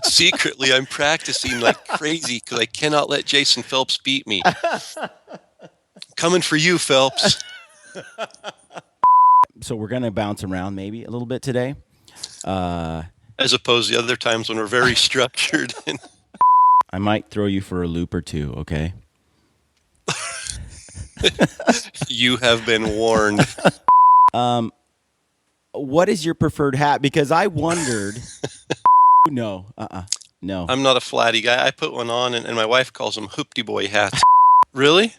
Secretly, I'm practicing like crazy because I cannot let Jason Phelps beat me. Coming for you, Phelps. So we're going to bounce around maybe a little bit today. As opposed to the other times when we're very structured. I might throw you for a loop or two, okay? You have been warned. What is your preferred hat? Because I wondered. No. No. I'm not a flatty guy. I put one on, and my wife calls them hoopty boy hats. Really?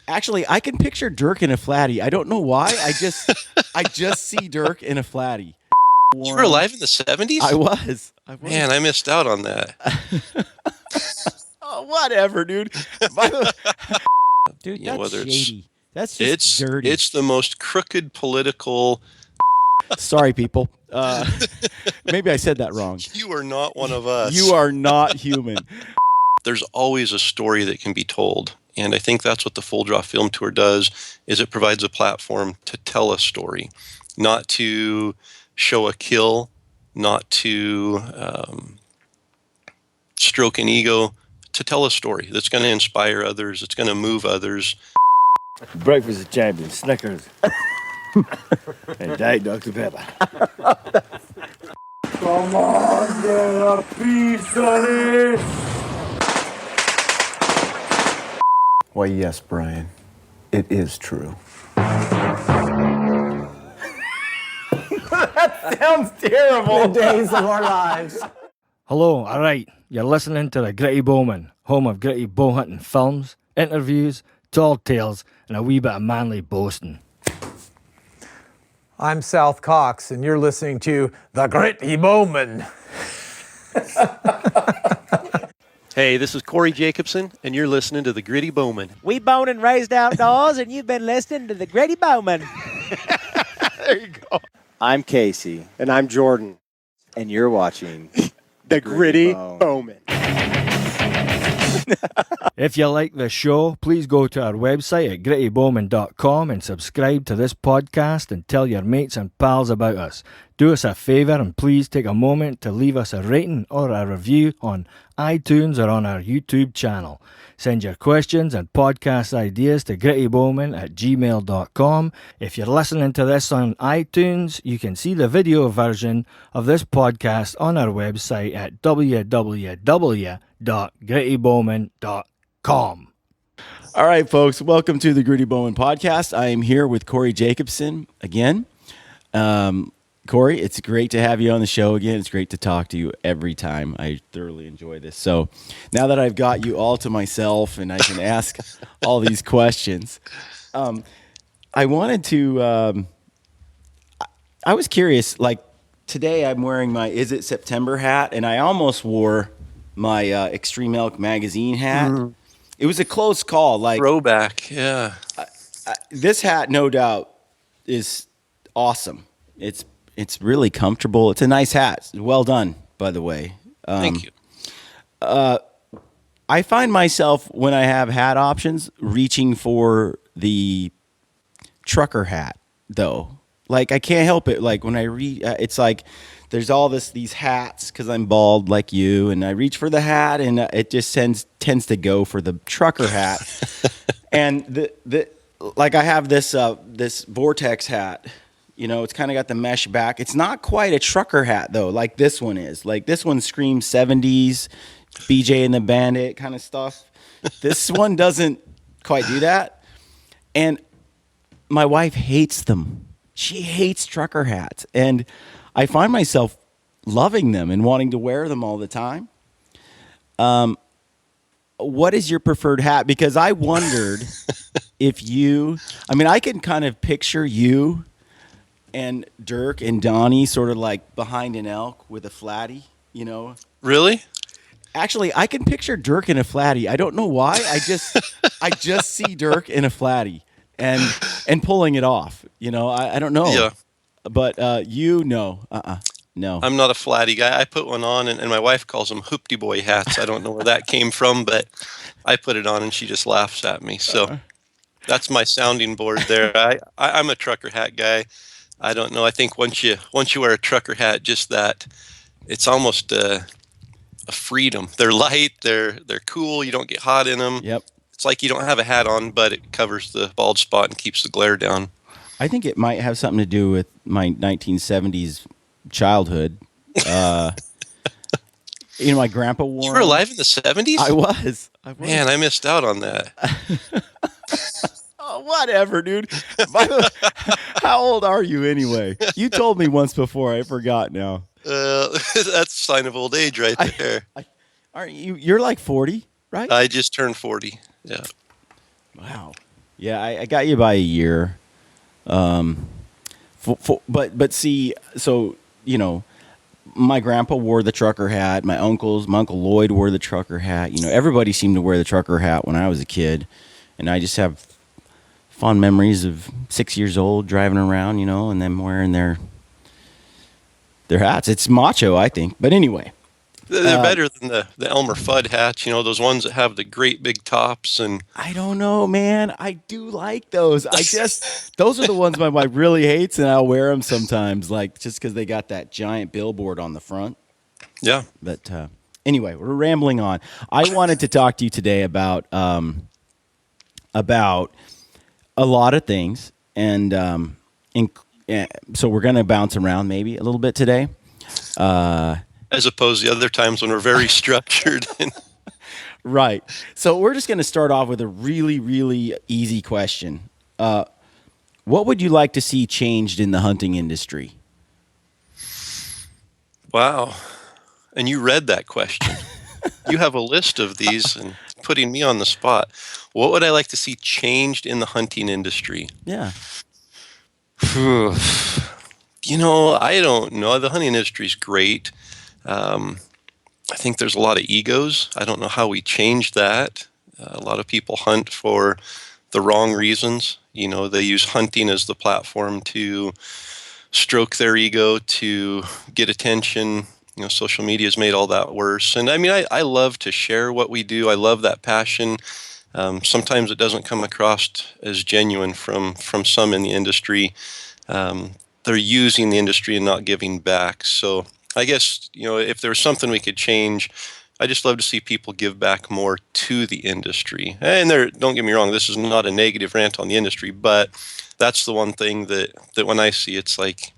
Actually, I can picture Dirk in a flatty. I don't know why. I just see Dirk in a flatty. You were alive in the 70s? I was. Man, I missed out on that. Oh, whatever, dude. By the way, dude, You know, that's whether shady. That's just dirty. It's the most crooked political. Sorry, people. Maybe I said that wrong. You are not one of us. You are not human. There's always a story that can be told. And I think that's what the Full Draw Film Tour does, is it provides a platform to tell a story, not to show a kill, not to stroke an ego, to tell a story that's going to inspire others, it's going to move others. Breakfast of champions, Snickers, and Diet Dr. Pepper. Come on, get a piece of it. Why, yes, Brian. It is true. That sounds terrible. The days of our lives. Hello, alright, you're listening to the Gritty Bowman, home of gritty bow hunting films, interviews, tall tales, and a wee bit of manly boasting. I'm South Cox, and you're listening to The Gritty Bowman. Hey, this is Corey Jacobsen, and you're listening to The Gritty Bowman. We born and raised outdoors, and you've been listening to The Gritty Bowman. There you go. I'm Casey. And I'm Jordan. And you're watching The Gritty Bowman. If you like the show, please go to our website at grittybowman.com and subscribe to this podcast and tell your mates and pals about us. Do us a favour and please take a moment to leave us a rating or a review on iTunes or on our YouTube channel. Send your questions and podcast ideas to grittybowman@gmail.com. If you're listening to this on iTunes, you can see the video version of this podcast on our website at www.grittybowman.com. All right, folks, welcome to the Gritty Bowman podcast. I am here with Corey Jacobsen again. Corey, it's great to have you on the show again. It's great to talk to you every time. I thoroughly enjoy this. So now that I've got you all to myself and I can ask all these questions, I wanted to, I was curious, like today I'm wearing my Is It September hat, and I almost wore my Extreme Elk magazine hat. Mm-hmm. It was a close call. Like throwback, yeah. This hat, no doubt, is awesome. It's really comfortable. It's a nice hat. Well done, by the way. Thank you. I find myself, when I have hat options, reaching for the trucker hat, though. Like, I can't help it. Like, when I read, it's like there's all these hats because I'm bald like you, and I reach for the hat, and it just tends to go for the trucker hat. And like I have this Vortex hat. You know, it's kind of got the mesh back. It's not quite a trucker hat, though, like this one is. Like, this one screams 70s, BJ and the Bandit kind of stuff. This one doesn't quite do that. And my wife hates them. She hates trucker hats. And I find myself loving them and wanting to wear them all the time. What is your preferred hat? Because I wondered if you, I mean, I can kind of picture you and Dirk and Donnie sort of like behind an elk with a flatty, you know? Really? Actually, I can picture Dirk in a flatty. I don't know why. I just see Dirk in a flatty and pulling it off. You know, I don't know. Yeah. But no. No. I'm not a flatty guy. I put one on, and my wife calls them hoopty boy hats. I don't know where that came from, but I put it on, and she just laughs at me. So that's my sounding board there. I'm a trucker hat guy. I don't know. I think once you wear a trucker hat, just that, it's almost a freedom. They're light, they're cool, you don't get hot in them. Yep. It's like you don't have a hat on, but it covers the bald spot and keeps the glare down. I think it might have something to do with my 1970s childhood. My grandpa wore You were 'em. alive in the 70s? I was. Man, I missed out on that. Oh, whatever, dude. By the way, how old are you anyway? You told me once before. I forgot now. That's a sign of old age right there. Aren't you? You're like 40, right? I just turned 40. Yeah. Wow. Yeah, I got you by a year. But see, so my grandpa wore the trucker hat. My uncle Lloyd wore the trucker hat. Everybody seemed to wear the trucker hat when I was a kid, and I just have fond memories of 6 years old driving around, and them wearing their hats. It's macho, I think. But anyway, They're better than the Elmer Fudd hats, those ones that have the great big tops. And I don't know, man. I do like those. Those are the ones my wife really hates, and I'll wear them sometimes, like just because they got that giant billboard on the front. yeah. But anyway, we're rambling on. I wanted to talk to you today about a lot of things, and so we're going to bounce around maybe a little bit today. As opposed to the other times when we're very structured. Right. So we're just going to start off with a really, really easy question. What would you like to see changed in the hunting industry? Wow. And you read that question. You have a list of these and putting me on the spot. What would I like to see changed in the hunting industry? Yeah. I don't know. The hunting industry is great. I think there's a lot of egos. I don't know how we change that. A lot of people hunt for the wrong reasons. They use hunting as the platform to stroke their ego, to get attention. Social media has made all that worse. And I mean, I love to share what we do. I love that passion. Sometimes it doesn't come across as genuine from some in the industry. They're using the industry and not giving back. So I guess, if there was something we could change, I just love to see people give back more to the industry. And don't get me wrong, this is not a negative rant on the industry, but that's the one thing that when I see, it's like,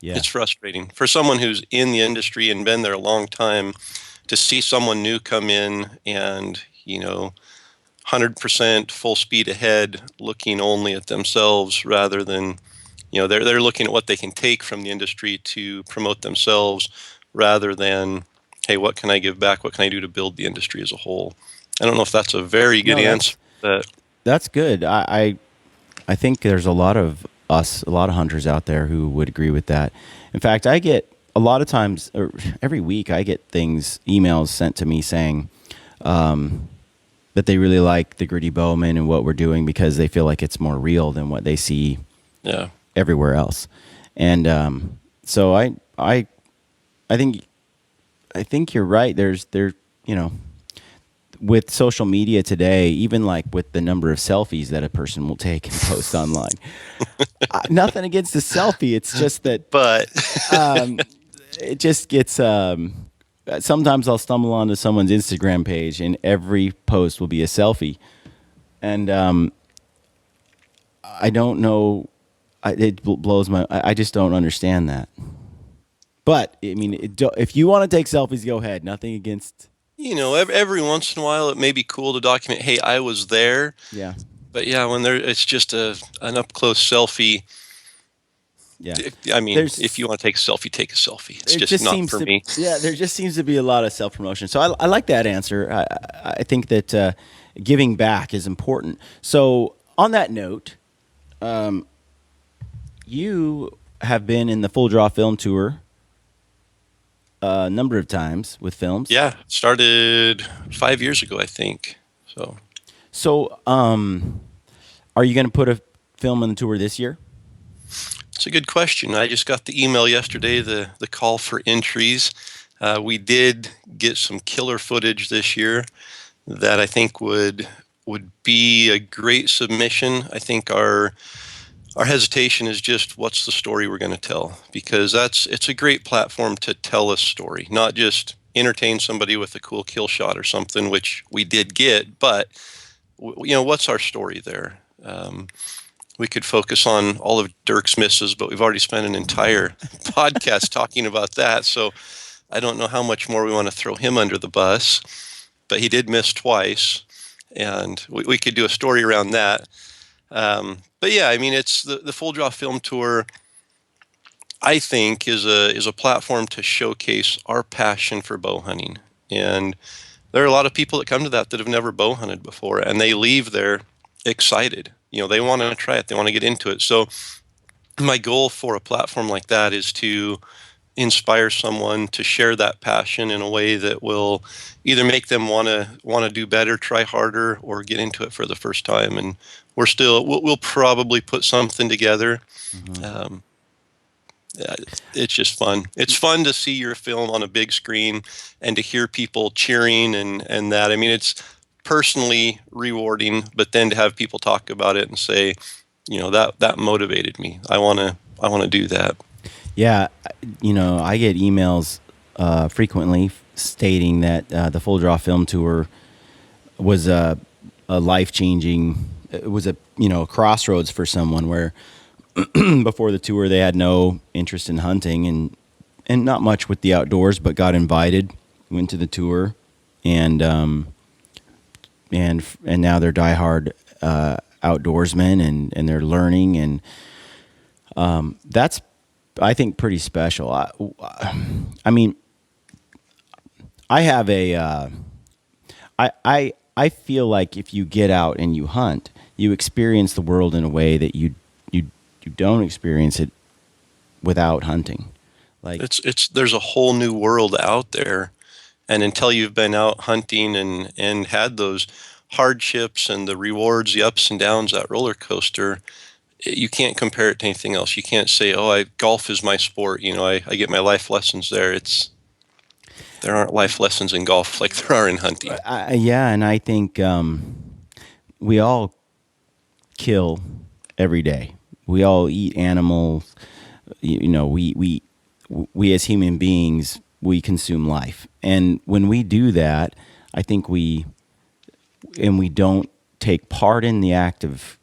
it's frustrating for someone who's in the industry and been there a long time to see someone new come in and, 100% full speed ahead, looking only at themselves rather than, they're looking at what they can take from the industry to promote themselves rather than, hey, what can I give back? What can I do to build the industry as a whole? I don't know if that's a very good answer. That's good. I think there's a lot of hunters out there who would agree with that. In fact, I get a lot of times, or every week, I get emails sent to me saying that they really like the Gritty Bowman and what we're doing because they feel like it's more real than what they see everywhere else. And so I think you're right. With social media today, even like with the number of selfies that a person will take and post online, nothing against the selfie. It's just that, but it just gets. Sometimes I'll stumble onto someone's Instagram page, and every post will be a selfie, and I don't know. It blows my. I just don't understand that. But I mean, if you want to take selfies, go ahead. Nothing against. Every once in a while, it may be cool to document, hey, I was there. Yeah. But yeah, when it's just an up close selfie. Yeah. I mean, if you want to take a selfie, take a selfie. It's just not for me. Yeah, there just seems to be a lot of self promotion. So I like that answer. I think that giving back is important. So on that note, you have been in the Full Draw Film Tour a number of times with films. Yeah, started 5 years ago, I think. So, are you going to put a film in the tour this year? It's a good question. I just got the email yesterday, the call for entries. We did get some killer footage this year that I think would be a great submission. I think our hesitation is just what's the story we're going to tell, because it's a great platform to tell a story, not just entertain somebody with a cool kill shot or something, which we did get. But what's our story there? We could focus on all of Dirk's misses, but we've already spent an entire podcast talking about that. So I don't know how much more we want to throw him under the bus. But he did miss twice, and we could do a story around that. But yeah, I mean, it's the Full Draw Film Tour, I think, is a platform to showcase our passion for bow hunting. And there are a lot of people that come to that have never bow hunted before, and they leave there excited. They want to try it. They want to get into it. So my goal for a platform like that is to inspire someone to share that passion in a way that will either make them want to do better, try harder, or get into it for the first time. And we'll probably put something together. Mm-hmm. Yeah, it's just fun. It's fun to see your film on a big screen and to hear people cheering and that. I mean, it's personally rewarding, but then to have people talk about it and say, that motivated me. I want to do that. Yeah, I get emails frequently stating that the Full Draw Film Tour was a life-changing. It was a crossroads for someone where before the tour they had no interest in hunting and not much with the outdoors, but got invited, went to the tour, and now they're diehard outdoorsmen and they're learning, and that's, I think, pretty special. I mean, I have I feel like if you get out and you hunt, you experience the world in a way that you don't experience it without hunting. Like there's a whole new world out there, and until you've been out hunting and had those hardships and the rewards, the ups and downs, that roller coaster, you can't compare it to anything else. You can't say, golf is my sport. I get my life lessons there. There aren't life lessons in golf like there are in hunting. Yeah, and I think we all kill every day. We all eat animals. We as human beings, we consume life, and when we do that, I think we don't take part in the act of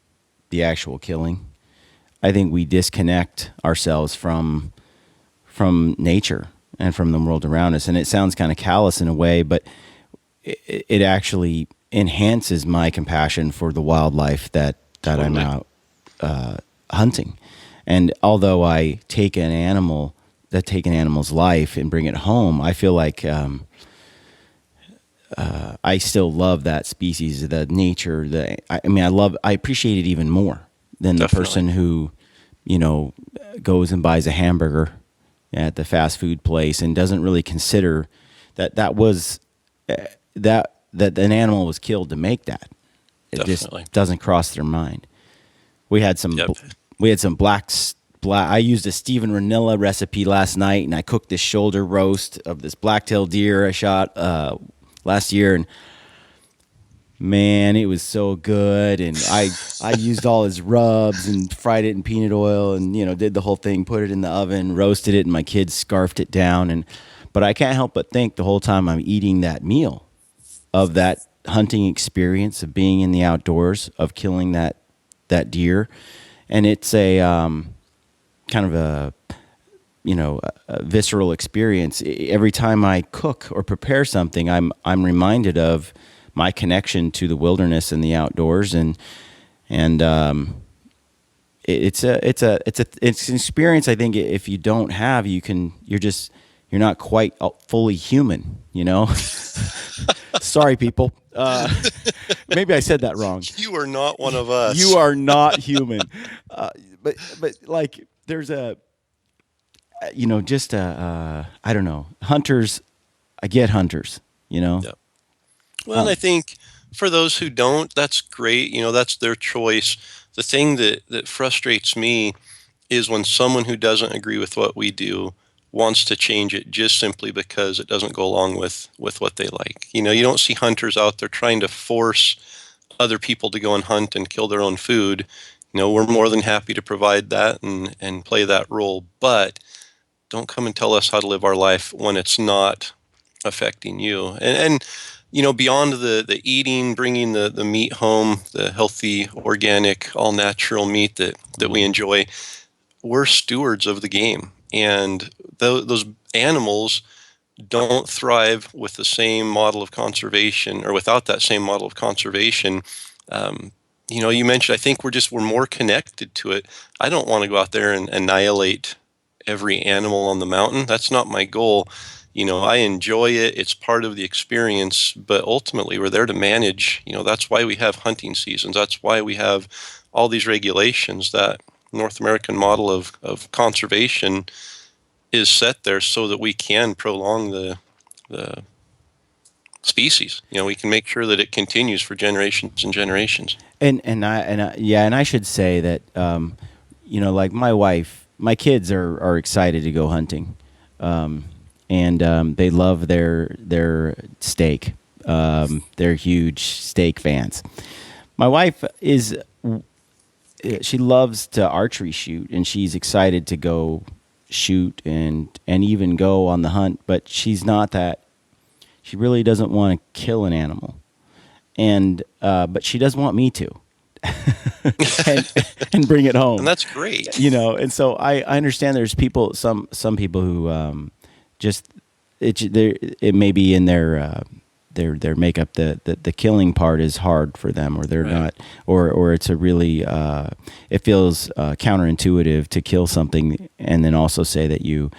the actual killing. I think we disconnect ourselves from nature and from the world around us. And it sounds kind of callous in a way, but it actually enhances my compassion for the wildlife that Totally. I'm out hunting. And although I take an animal's life and bring it home, I feel like I still love that species, the nature. I appreciate it even more than the Definitely. person who, goes and buys a hamburger at the fast food place and doesn't really consider that an animal was killed to make that. It Definitely. just doesn't cross their mind. We had some Yep. black. I used a Stephen Ranilla recipe last night, and I cooked this shoulder roast of this black-tailed deer I shot last year, and man, it was so good. And I used all his rubs and fried it in peanut oil, and did the whole thing, put it in the oven, roasted it, and my kids scarfed it down. But I can't help but think the whole time I'm eating that meal of that hunting experience of being in the outdoors, of killing that deer, and it's a kind of a visceral experience. Every time I cook or prepare something, I'm reminded of my connection to the wilderness and the outdoors, and it's an experience. I think if you don't have, you're not quite fully human. Sorry, people. Maybe I said that wrong. You are not one of us. You are not human. But like there's I don't know. Hunters, I get hunters, Yep. Well, and I think for those who don't, that's great. That's their choice. The thing that frustrates me is when someone who doesn't agree with what we do wants to change it just simply because it doesn't go along with what they like. You don't see hunters out there trying to force other people to go and hunt and kill their own food. We're more than happy to provide that and play that role, but don't come and tell us how to live our life when it's not affecting you. And beyond the eating, bringing the meat home, the healthy, organic, all natural meat that we enjoy, we're stewards of the game. And those animals don't thrive with the same model of conservation, or without that same model of conservation. You mentioned, I think we're more connected to it. I don't want to go out there and annihilate every animal on the mountain. That's not my goal. I enjoy it. It's part of the experience, but ultimately we're there to manage. That's why we have hunting seasons. That's why we have all these regulations. That North American model of conservation is set there so that we can prolong the species. We can make sure that it continues for generations and generations. And I should say that like my wife, my kids are excited to go hunting, and they love their steak. They're huge steak fans. My wife she loves to archery shoot, and she's excited to go shoot and even go on the hunt, but she's not that. She really doesn't want to kill an animal, and but she does want me to, and bring it home. And that's great. And so I understand there's some people who just it may be in their makeup the killing part is hard for them, or they're not, or it's a really it feels counterintuitive to kill something and then also say that you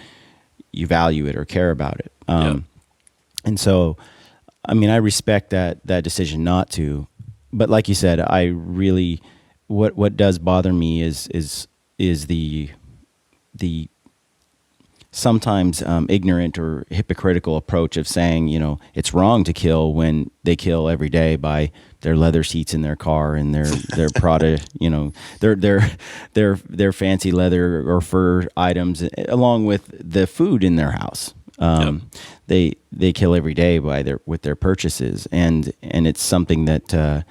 value it or care about it. And so, I mean, I respect that decision not to, but like you said, I really what does bother me is the sometimes ignorant or hypocritical approach of saying, it's wrong to kill when they kill every day by their leather seats in their car and their Prada, their fancy leather or fur items, along with the food in their house. They kill every day with their purchases, and it's something that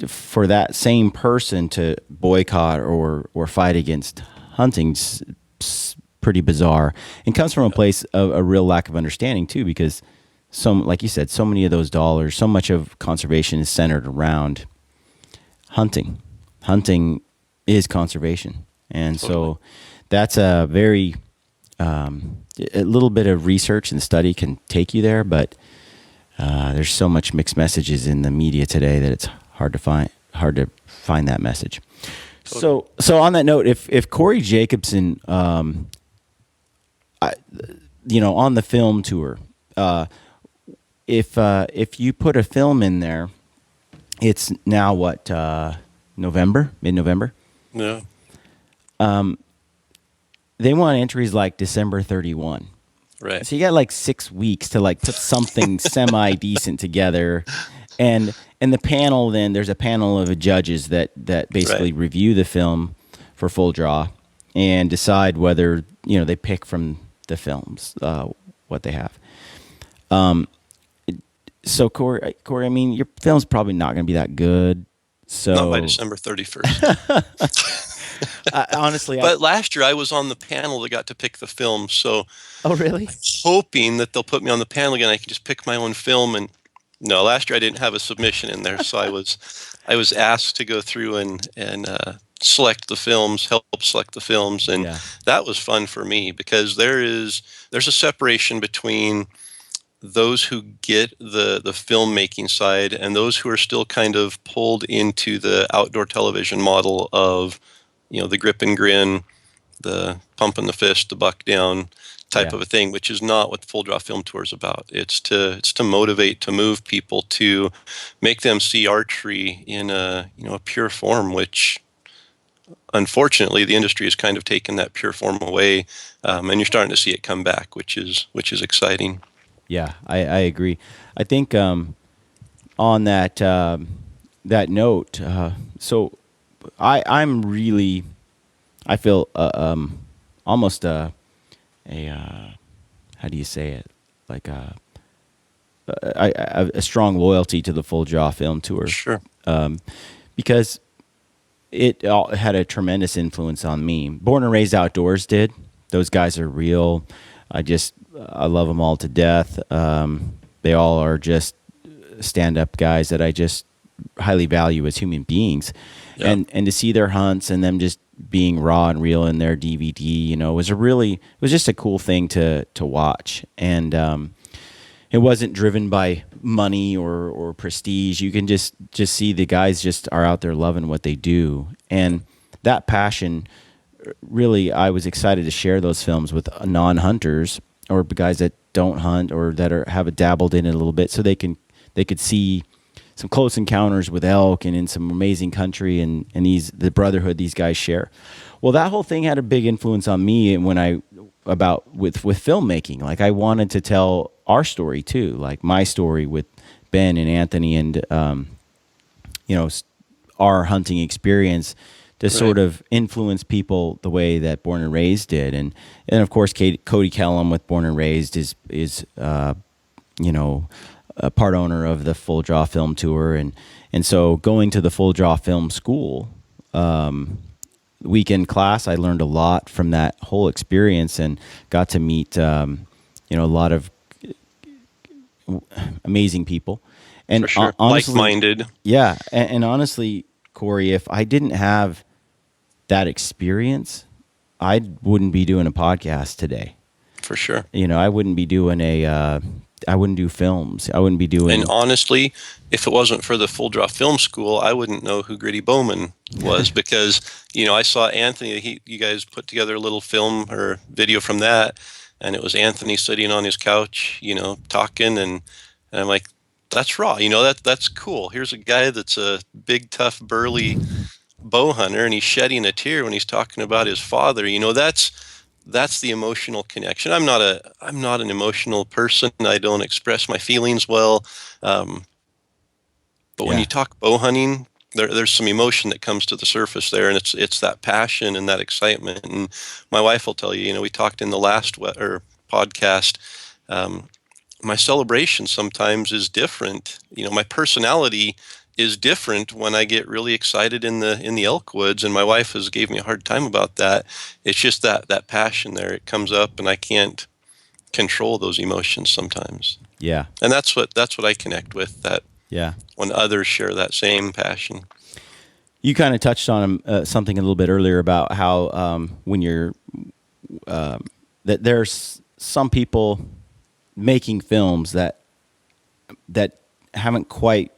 for that same person to boycott or fight against hunting's pretty bizarre, and comes from a place of a real lack of understanding too, because like you said, so many of those dollars, so much of conservation is centered around hunting. Hunting is conservation, and so that's a very a little bit of research and study can take you there, but there's so much mixed messages in the media today that it's hard to find that message. So on that note, if Corey Jacobsen, on the film tour, if you put a film in there, it's now what, mid-November? Yeah. They want entries like December 31. Right. So you got like 6 weeks to like put something semi-decent together. And the panel, then there's a panel of judges that basically review the film for Full Draw and decide whether, they pick from the films, what they have. So Corey, I mean, your film's probably not going to be that good. So not by December 31st. Honestly, but last year I was on the panel that got to pick the film. So, oh really? I'm hoping that they'll put me on the panel again. I can just pick my own film. And no, last year I didn't have a submission in there, so I was asked to go through and select the films, help select the films, and that was fun for me because there's a separation between those who get the filmmaking side and those who are still kind of pulled into the outdoor television model of the grip and grin, the pump in the fist, the buck down type of a thing, which is not what the Full Draw Film Tour is about. It's to motivate, to move people, to make them see archery in a pure form, which unfortunately the industry has kind of taken that pure form away, and you're starting to see it come back, which is exciting. Yeah, I agree. I think on that note, so I feel almost a how do you say it, like a strong loyalty to the Full Draw Film Tour. Sure. Because it had a tremendous influence on me. Born and Raised Outdoors did. Those guys are real. I just I love them all to death. They all are just stand-up guys that I just highly value as human beings. Yeah. And to see their hunts and them just being raw and real in their DVD, was it was just a cool thing to watch. And it wasn't driven by money or prestige. You can just see the guys just are out there loving what they do. And that passion, really, I was excited to share those films with non-hunters or guys that don't hunt or that have dabbled in it a little bit, so they could see some close encounters with elk and in some amazing country and the brotherhood these guys share. Well, that whole thing had a big influence on me with filmmaking. Like, I wanted to tell our story too, like my story with Ben and Anthony and our hunting experience to sort of influence people the way that Born and Raised did. And of course, Cody Kellum with Born and Raised is a part owner of the Full Draw Film Tour. And so going to the Full Draw Film School, weekend class, I learned a lot from that whole experience and got to meet, a lot of amazing people. And For sure. Honestly, Like-minded. yeah. And honestly, Corey, if I didn't have that experience, I wouldn't be doing a podcast today. For sure. I wouldn't be doing I wouldn't do films. I wouldn't be doing. And honestly, if it wasn't for the Full Draw Film School, I wouldn't know who Gritty Bowman was because, I saw Anthony, you guys put together a little film or video from that, and it was Anthony sitting on his couch, talking, and I'm like, that's raw. That's cool. Here's a guy that's a big, tough, burly bow hunter, and he's shedding a tear when he's talking about his father. That's the emotional connection. I'm not an emotional person. I don't express my feelings well. But when you talk bow hunting, there's some emotion that comes to the surface there, and it's that passion and that excitement. And my wife will tell you, we talked in the last podcast. My celebration sometimes is different. My personality is different when I get really excited in the elk woods, and my wife has gave me a hard time about that. It's just that passion there. It comes up, and I can't control those emotions sometimes. Yeah. And that's what I connect with. That when others share that same passion. You kind of touched on something a little bit earlier about how when you're that there's some people making films that haven't quite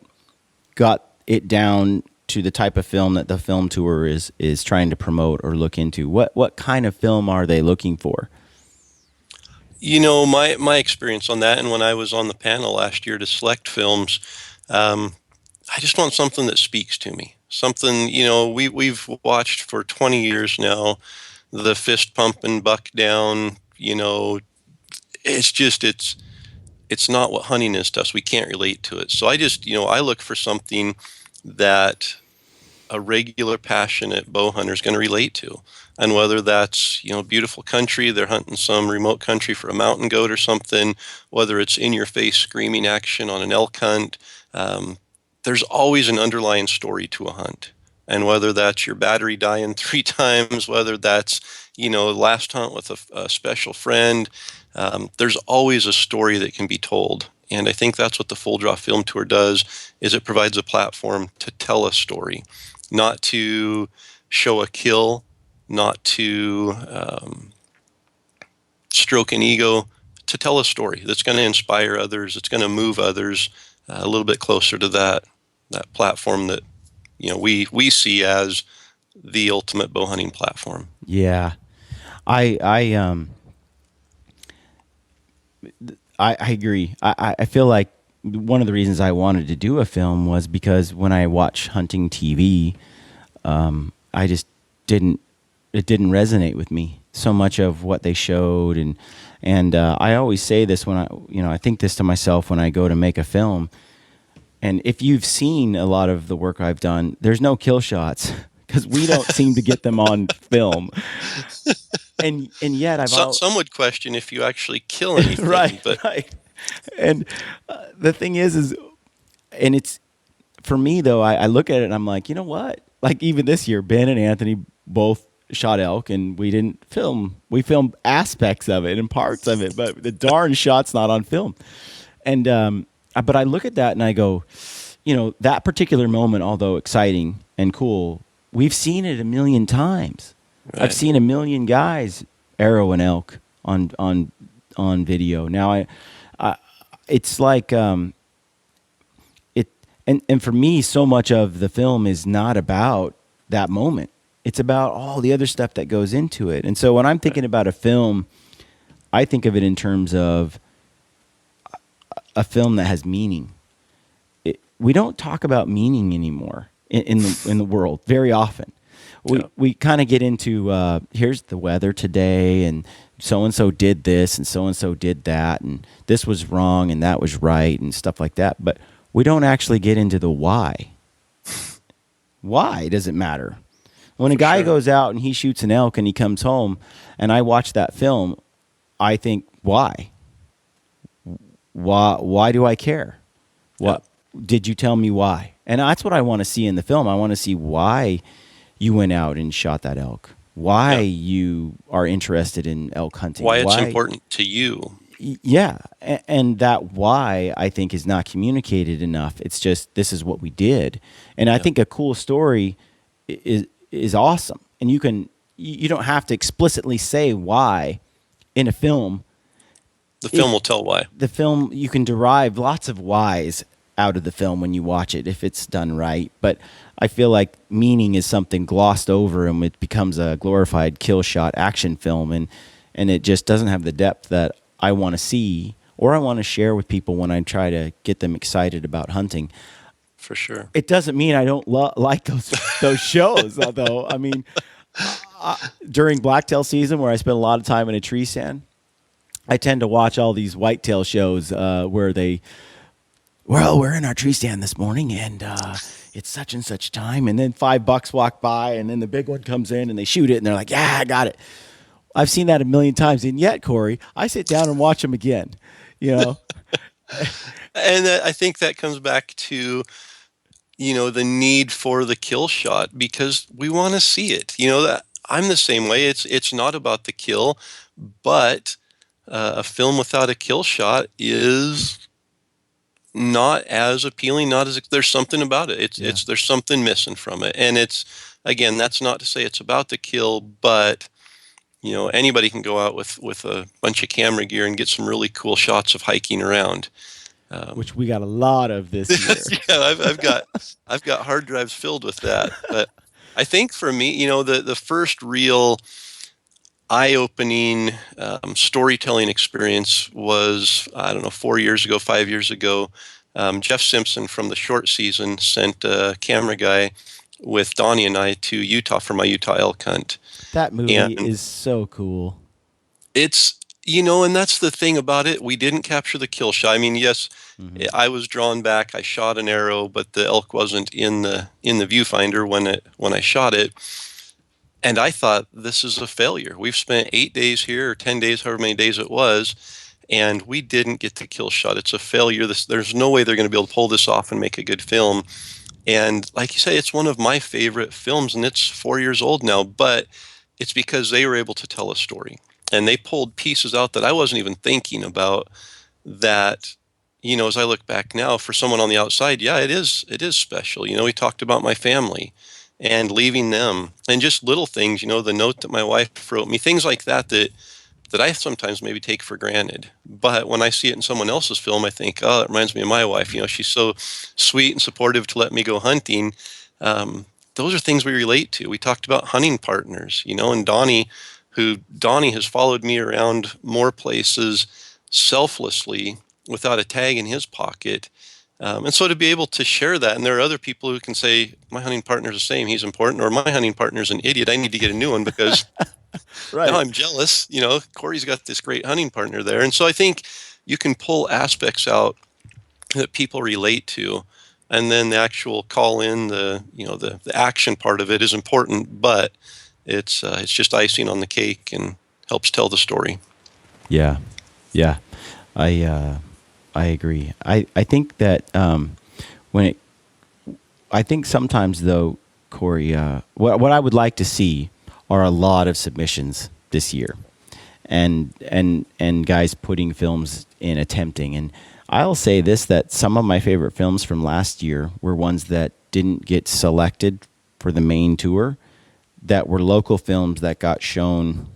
got it down to the type of film that the film tour is trying to promote or look into. What kind of film are they looking for? My experience on that, and when I was on the panel last year to select films, I just want something that speaks to me. Something, we've watched for 20 years now, the fist pumping, buck down, it's not what hunting is to us. We can't relate to it. So I just, I look for something that a regular passionate bow hunter is going to relate to. And whether that's, beautiful country, they're hunting some remote country for a mountain goat or something, whether it's in your face screaming action on an elk hunt, there's always an underlying story to a hunt. And whether that's your battery dying 3 times, whether that's, last hunt with a special friend, there's always a story that can be told. And I think that's what the Full Draw Film Tour does, is it provides a platform to tell a story, not to show a kill, not to stroke an ego, to tell a story that's going to inspire others, it's going to move others a little bit closer to that platform that, we see as the ultimate bow hunting platform. Yeah. I agree. I feel like one of the reasons I wanted to do a film was because when I watch hunting TV, I just it didn't resonate with me. So much of what they showed, and I always say this when I think this to myself when I go to make a film. And if you've seen a lot of the work I've done, there's no kill shots because we don't seem to get them on film. And yet some would question if you actually kill anything. Right. And the thing is, and it's for me though. I look at it and I'm like, you know what? Like even this year, Ben and Anthony both shot elk, and we didn't film. We filmed aspects of it and parts of it, but the darn shot's not on film. And but I look at that and I go, that particular moment, although exciting and cool, we've seen it a million times. Right. I've seen a million guys arrow an elk on video. Now it's like it, and for me, so much of the film is not about that moment. It's about all the other stuff that goes into it. And so when I'm thinking about a film, I think of it in terms of a film that has meaning. We don't talk about meaning anymore in the world very often. We kind of get into here's the weather today, and so did this, and so did that, and this was wrong, and that was right, and stuff like that. But we don't actually get into the why. Why does it matter? When a guy goes out and he shoots an elk and he comes home, and I watch that film, I think, why? Why do I care? What did you tell me why? And that's what I want to see in the film. I want to see why you went out and shot that elk. Why you are interested in elk hunting. Why it's important to you. Yeah. And that why, I think, is not communicated enough. It's just, this is what we did. And I think a cool story is awesome. And you don't have to explicitly say why in a film. The film will tell why. The film, you can derive lots of whys out of the film when you watch it if it's done right. But I feel like meaning is something glossed over, and it becomes a glorified kill shot action film, and it just doesn't have the depth that I want to see or I want to share with people when I try to get them excited about hunting. For sure. It doesn't mean I don't like those shows, though. I mean, during blacktail season, where I spend a lot of time in a tree stand, I tend to watch all these whitetail shows where we're in our tree stand this morning, and it's such and such time, and then 5 bucks walk by, and then the big one comes in, and they shoot it, and they're like, yeah, I got it. I've seen that a million times, and yet, Corey, I sit down and watch them again, And I think that comes back to, the need for the kill shot, because we want to see it. That I'm the same way. It's not about the kill, but a film without a kill shot is not as appealing. Not as there's something about it. There's something missing from it, and again, that's not to say it's about the kill, but anybody can go out with a bunch of camera gear and get some really cool shots of hiking around. Which we got a lot of this year. Yeah, I've got hard drives filled with that. But I think for me, the first real eye-opening storytelling experience was, 4 years ago, 5 years ago. Jeff Simpson from the short season sent a camera guy with Donnie and I to Utah for my Utah elk hunt. That movie is so cool. It's, and that's the thing about it. We didn't capture the kill shot. I mean, yes, I was drawn back. I shot an arrow, but the elk wasn't in the viewfinder when I shot it. And I thought, this is a failure. We've spent 8 days here, or 10 days, however many days it was, and we didn't get the kill shot. It's a failure. There's no way they're going to be able to pull this off and make a good film. And like you say, it's one of my favorite films, and it's 4 years old now, but it's because they were able to tell a story. And they pulled pieces out that I wasn't even thinking about, that, as I look back now, for someone on the outside, yeah, it is special. We talked about my family and leaving them, and just little things, the note that my wife wrote me, things like that I sometimes maybe take for granted. But when I see it in someone else's film, I think, oh, it reminds me of my wife. She's so sweet and supportive to let me go hunting. Those are things we relate to. We talked about hunting partners, and Donnie has followed me around more places selflessly without a tag in his pocket. And so to be able to share that, and there are other people who can say, my hunting partner's the same, he's important, or my hunting partner's an idiot, I need to get a new one because now I'm jealous. Corey's got this great hunting partner there. And so I think you can pull aspects out that people relate to, and then the actual call in, the action part of it is important, but it's just icing on the cake and helps tell the story. Yeah. I agree. I think that I think sometimes, though, Corey, what I would like to see are a lot of submissions this year, and guys putting films in, attempting. And I'll say this, that some of my favorite films from last year were ones that didn't get selected for the main tour, that were local films that got shown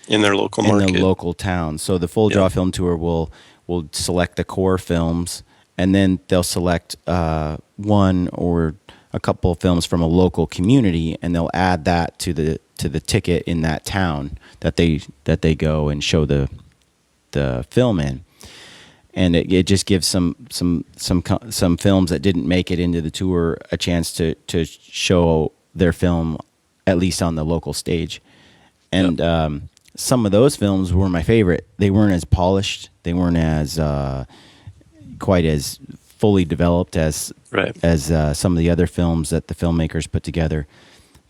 in their local in market. the local town. So the Full Draw Film Tour will select the core films, and then they'll select one or a couple of films from a local community, and they'll add that to the ticket in that town that they go and show the film in. And it just gives some films that didn't make it into the tour a chance to show their film at least on the local stage. And some of those films were my favorite. They weren't as polished. They weren't as quite as fully developed as some of the other films that the filmmakers put together.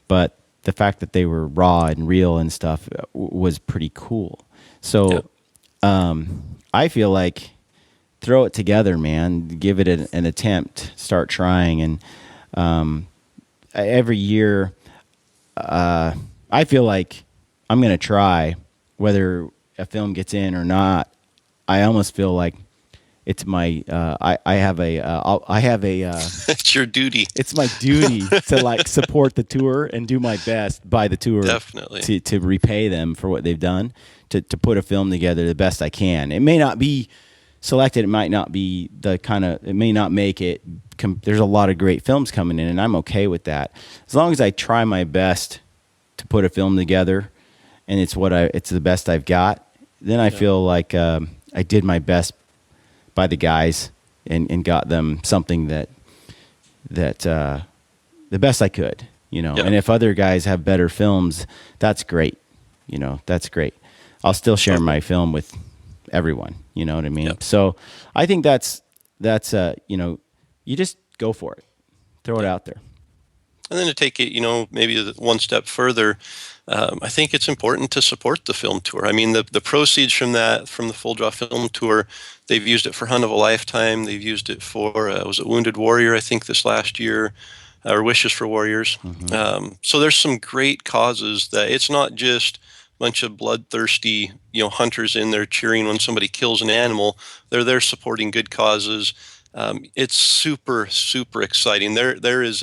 But the fact that they were raw and real and stuff was pretty cool. So I feel like throw it together, man. Give it an attempt. Start trying. And every year, I feel like I'm going to try, whether a film gets in or not. I almost feel like it's my I have a it's your duty. It's my duty to like support the tour and do my best by the tour. Definitely. To repay them for what they've done, to put a film together the best I can. It may not be selected, it might not be it may not make it. There's a lot of great films coming in, and I'm okay with that. As long as I try my best to put a film together and it's the best I've got, then I feel like I did my best by the guys and got them something that the best I could, And if other guys have better films, that's great. That's great. I'll still share my film with everyone. You know what I mean? Yep. So I think that's you just go for it. Throw it out there. And then to take it, maybe one step further, I think it's important to support the film tour. I mean, the proceeds from the Full Draw Film Tour, they've used it for Hunt of a Lifetime. They've used it for, was it Wounded Warrior, I think, this last year, or Wishes for Warriors. Mm-hmm. So there's some great causes that it's not just a bunch of bloodthirsty, hunters in there cheering when somebody kills an animal. They're there supporting good causes. It's super, super exciting. There is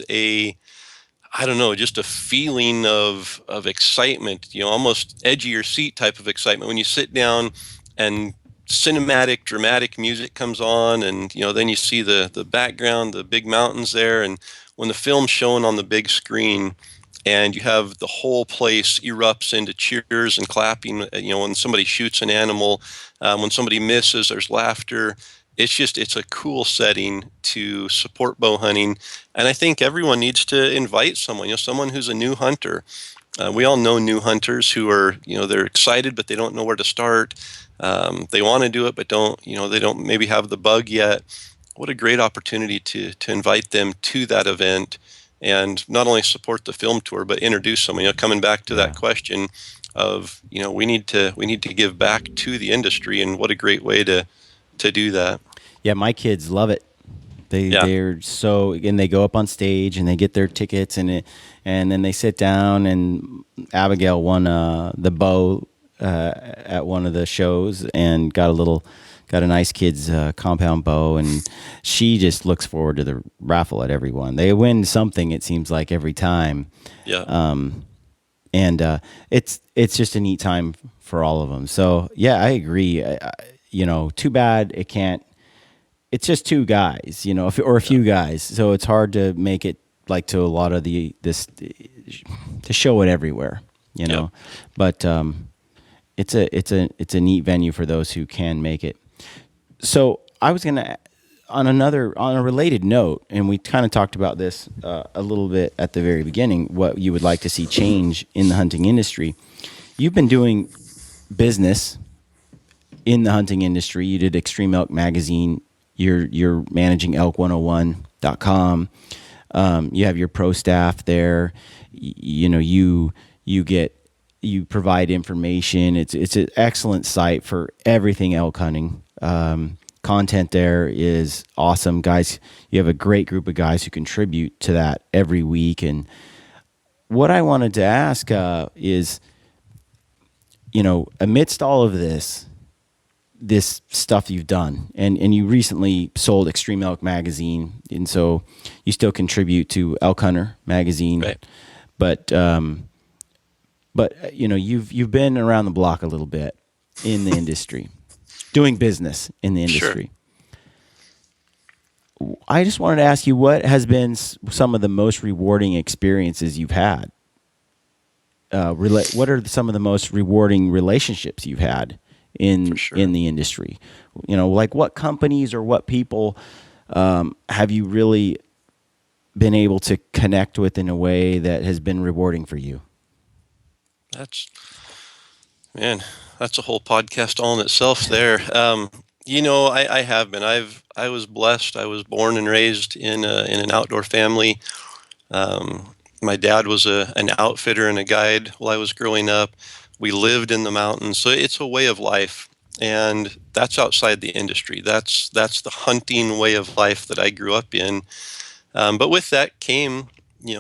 just a feeling of excitement, almost edge of your seat type of excitement when you sit down and cinematic, dramatic music comes on, and then you see the background, the big mountains there, and when the film's shown on the big screen and you have the whole place erupts into cheers and clapping, when somebody shoots an animal, when somebody misses, there's laughter. It's a cool setting to support bow hunting. And I think everyone needs to invite someone, someone who's a new hunter. We all know new hunters who are, they're excited, but they don't know where to start. They want to do it, but they don't maybe have the bug yet. What a great opportunity to invite them to that event and not only support the film tour, but introduce them. Coming back to that question of, we need to give back to the industry, and what a great way to do that. Yeah, my kids love it. They're so, and they go up on stage and they get their tickets, and then they sit down, and Abigail won the bow at one of the shows and got a nice kid's compound bow, and she just looks forward to the raffle at everyone. They win something, it seems like, every time. Yeah. And it's just a neat time for all of them. So yeah, I agree. Too bad it can't. It's just two guys, or a few guys. So it's hard to make it like to a lot of to show it everywhere, But it's a neat venue for those who can make it. So I was gonna, on a related note, and we kind of talked about this a little bit at the very beginning, what you would like to see change in the hunting industry. You've been doing business in the hunting industry. You did Extreme Elk Magazine. You're managing elk101.com. You have your pro staff there. You provide information. It's an excellent site for everything elk hunting. Content there is awesome, guys. You have a great group of guys who contribute to that every week, and what I wanted to ask is, amidst all of this stuff you've done, and you recently sold Extreme Elk Magazine, and so you still contribute to Elk Hunter Magazine, Right. but you've been around the block a little bit in the industry, doing business in the industry. Sure. I just wanted to ask you, what has been some of the most rewarding experiences you've had? What are some of the most rewarding relationships you've had in the industry? Like what companies or what people have you really been able to connect with in a way that has been rewarding for you? That's a whole podcast all in itself there. I have been. I was blessed. I was born and raised in an outdoor family. My dad was an outfitter and a guide while I was growing up. We lived in the mountains, so it's a way of life, and that's outside the industry. That's the hunting way of life that I grew up in. But with that came,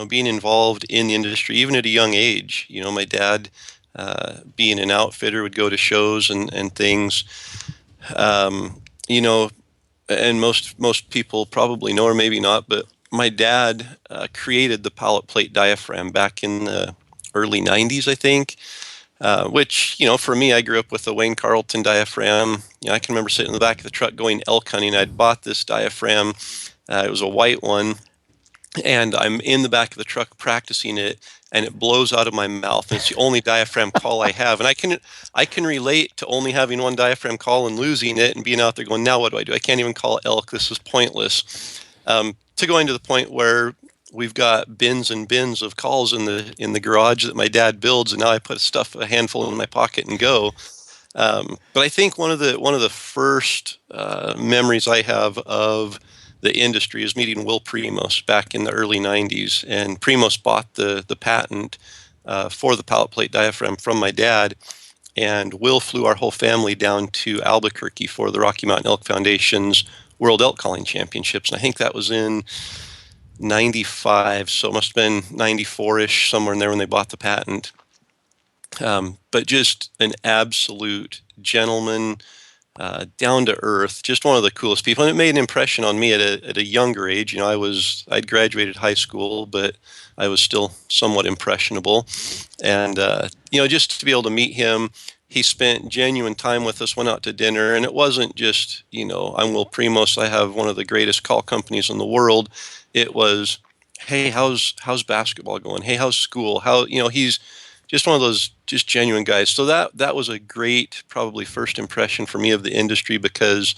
being involved in the industry, even at a young age. My dad, being an outfitter, would go to shows and things. And most people probably know, or maybe not, but my dad created the pallet plate diaphragm back in the early 90s, I think, which, for me, I grew up with a Wayne Carlton diaphragm. I can remember sitting in the back of the truck going elk hunting. I'd bought this diaphragm. It was a white one, and I'm in the back of the truck practicing it, and it blows out of my mouth. And it's the only diaphragm call I have. And I can relate to only having one diaphragm call and losing it and being out there going, now what do? I can't even call elk. This is pointless. To going to the point where we've got bins and bins of calls in the garage that my dad builds, and now I put a handful in my pocket and go. But I think one of the first memories I have of the industry is meeting Will Primos back in the early 90s. And Primos bought the patent for the pallet plate diaphragm from my dad. And Will flew our whole family down to Albuquerque for the Rocky Mountain Elk Foundation's World Elk Calling Championships. And I think that was in 95. So it must have been 94-ish, somewhere in there when they bought the patent. But just an absolute gentleman, down to earth, just one of the coolest people. And it made an impression on me at a younger age. I'd graduated high school, but I was still somewhat impressionable. And, just to be able to meet him, he spent genuine time with us, went out to dinner, and it wasn't just, I'm Will Primos, I have one of the greatest call companies in the world. It was, hey, how's basketball going? Hey, how's school? He's just one of those just genuine guys. So that was a great, probably first impression for me of the industry, because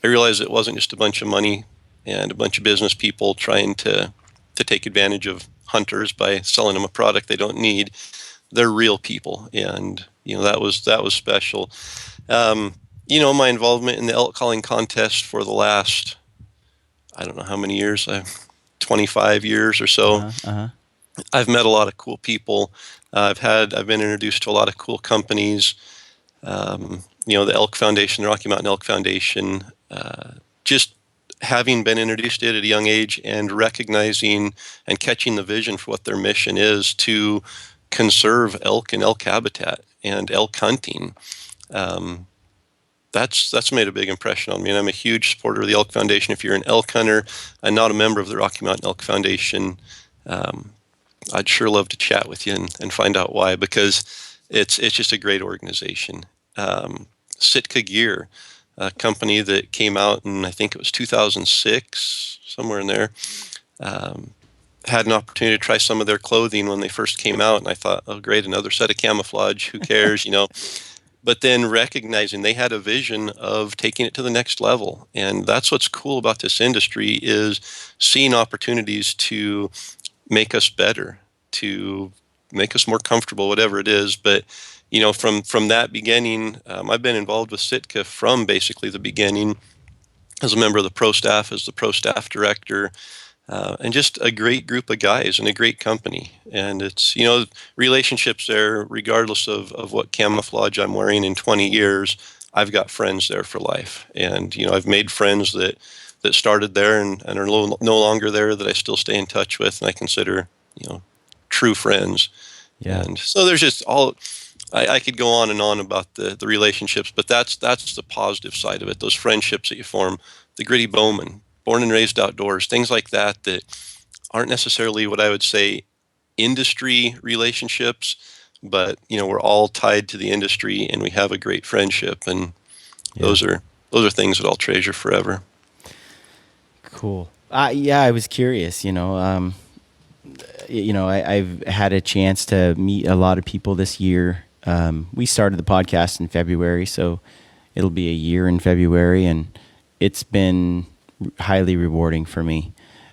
I realized it wasn't just a bunch of money and a bunch of business people trying to take advantage of hunters by selling them a product they don't need. They're real people, and that was special. My involvement in the elk calling contest for the last, I don't know how many years, 25 years or so. I've met a lot of cool people. I've been introduced to a lot of cool companies. The Elk Foundation, the Rocky Mountain Elk Foundation. Just having been introduced to it at a young age and recognizing and catching the vision for what their mission is to conserve elk and elk habitat and elk hunting. That's made a big impression on me, and I'm a huge supporter of the Elk Foundation. If you're an elk hunter and not a member of the Rocky Mountain Elk Foundation, I'd sure love to chat with you and find out why, because it's just a great organization. Sitka Gear, a company that came out in, I think it was 2006, somewhere in there, had an opportunity to try some of their clothing when they first came out, and I thought, oh great, another set of camouflage, who cares, But then recognizing they had a vision of taking it to the next level. And that's what's cool about this industry, is seeing opportunities to make us better, to make us more comfortable, whatever it is. But, from that beginning, I've been involved with Sitka from basically the beginning as a member of the pro staff, as the pro staff director, and just a great group of guys and a great company. And it's, relationships there, regardless of what camouflage I'm wearing in 20 years, I've got friends there for life. And, I've made friends that started there and are no longer there, that I still stay in touch with, and I consider, true friends. Yeah. And so there's just I could go on and on about the relationships, but that's the positive side of it. Those friendships that you form, the gritty bowman, born and raised outdoors, things like that aren't necessarily what I would say industry relationships, but we're all tied to the industry and we have a great friendship, and those are things that I'll treasure forever. Cool. Yeah, I was curious. I've had a chance to meet a lot of people this year. We started the podcast in February, so it'll be a year in February, and it's been highly rewarding for me.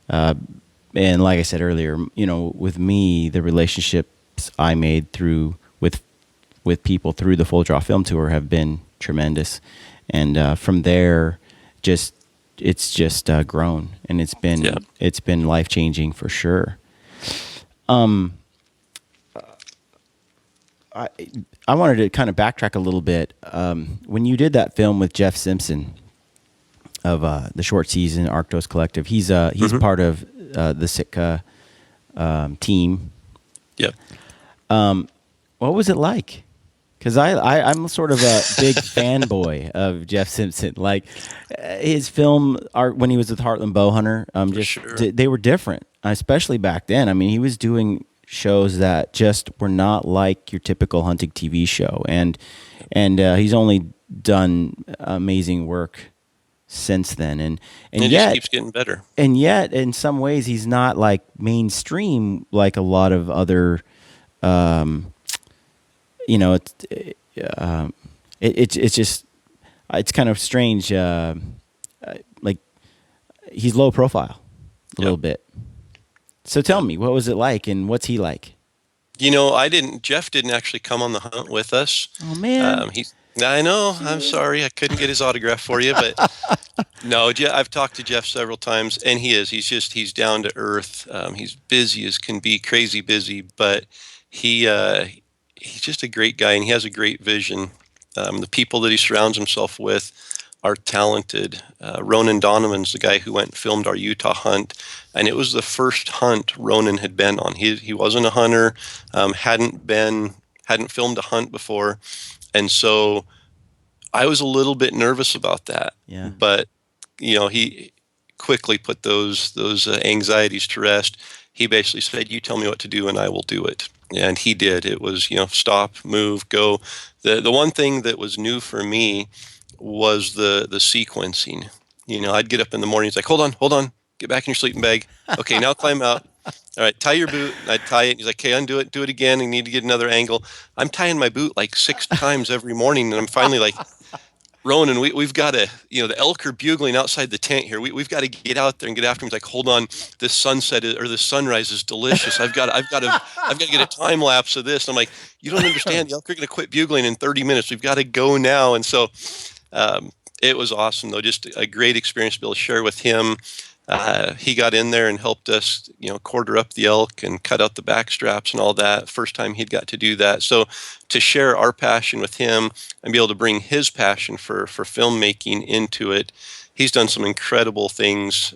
And like I said earlier, with me, the relationships I made with people through the Full Draw Film Tour have been tremendous, and from there, it's just grown, and it's been life-changing for sure. I wanted to kind of backtrack a little bit. When you did that film with Jeff Simpson of the Short Season Arctos Collective, he's part of the Sitka team. Yep. What was it like? Because I'm sort of a big fanboy of Jeff Simpson. Like his film art when he was with Heartland Bowhunter, they were different, especially back then. I mean, he was doing shows that just were not like your typical hunting TV show, and he's only done amazing work since then, and it yet just keeps getting better. And yet, in some ways, he's not like mainstream like a lot of other. It's just it's kind of strange. Like he's low profile a little bit. So tell me, what was it like, and what's he like? Jeff didn't actually come on the hunt with us. Oh man. I know. I'm sorry. I couldn't get his autograph for you, but no, I've talked to Jeff several times, and he's down to earth. He's busy as can be, crazy busy, but he's just a great guy, and he has a great vision. The people that he surrounds himself with are talented. Ronan Donovan's the guy who went and filmed our Utah hunt, and it was the first hunt Ronan had been on. He wasn't a hunter, hadn't filmed a hunt before, and so I was a little bit nervous about that. Yeah. But he quickly put those anxieties to rest. He basically said, "You tell me what to do, and I will do it." And he did. It was stop, move, go. The one thing that was new for me was the sequencing. I'd get up in the morning. He's like, hold on, get back in your sleeping bag. Okay, now climb out. All right, tie your boot. And I'd tie it. He's like, okay, undo it, do it again. You need to get another angle. I'm tying my boot like 6 times every morning, and I'm finally like, Ronan, we've got to, the elk are bugling outside the tent here. We've got to get out there and get after him. He's like, hold on, this sunrise is delicious. I've got to get a time lapse of this. And I'm like, you don't understand. The elk are going to quit bugling in 30 minutes. We've got to go now. And so it was awesome, though. Just a great experience to be able to share with him. He got in there and helped us, quarter up the elk and cut out the back straps and all that. First time he'd got to do that. So to share our passion with him and be able to bring his passion for filmmaking into it, he's done some incredible things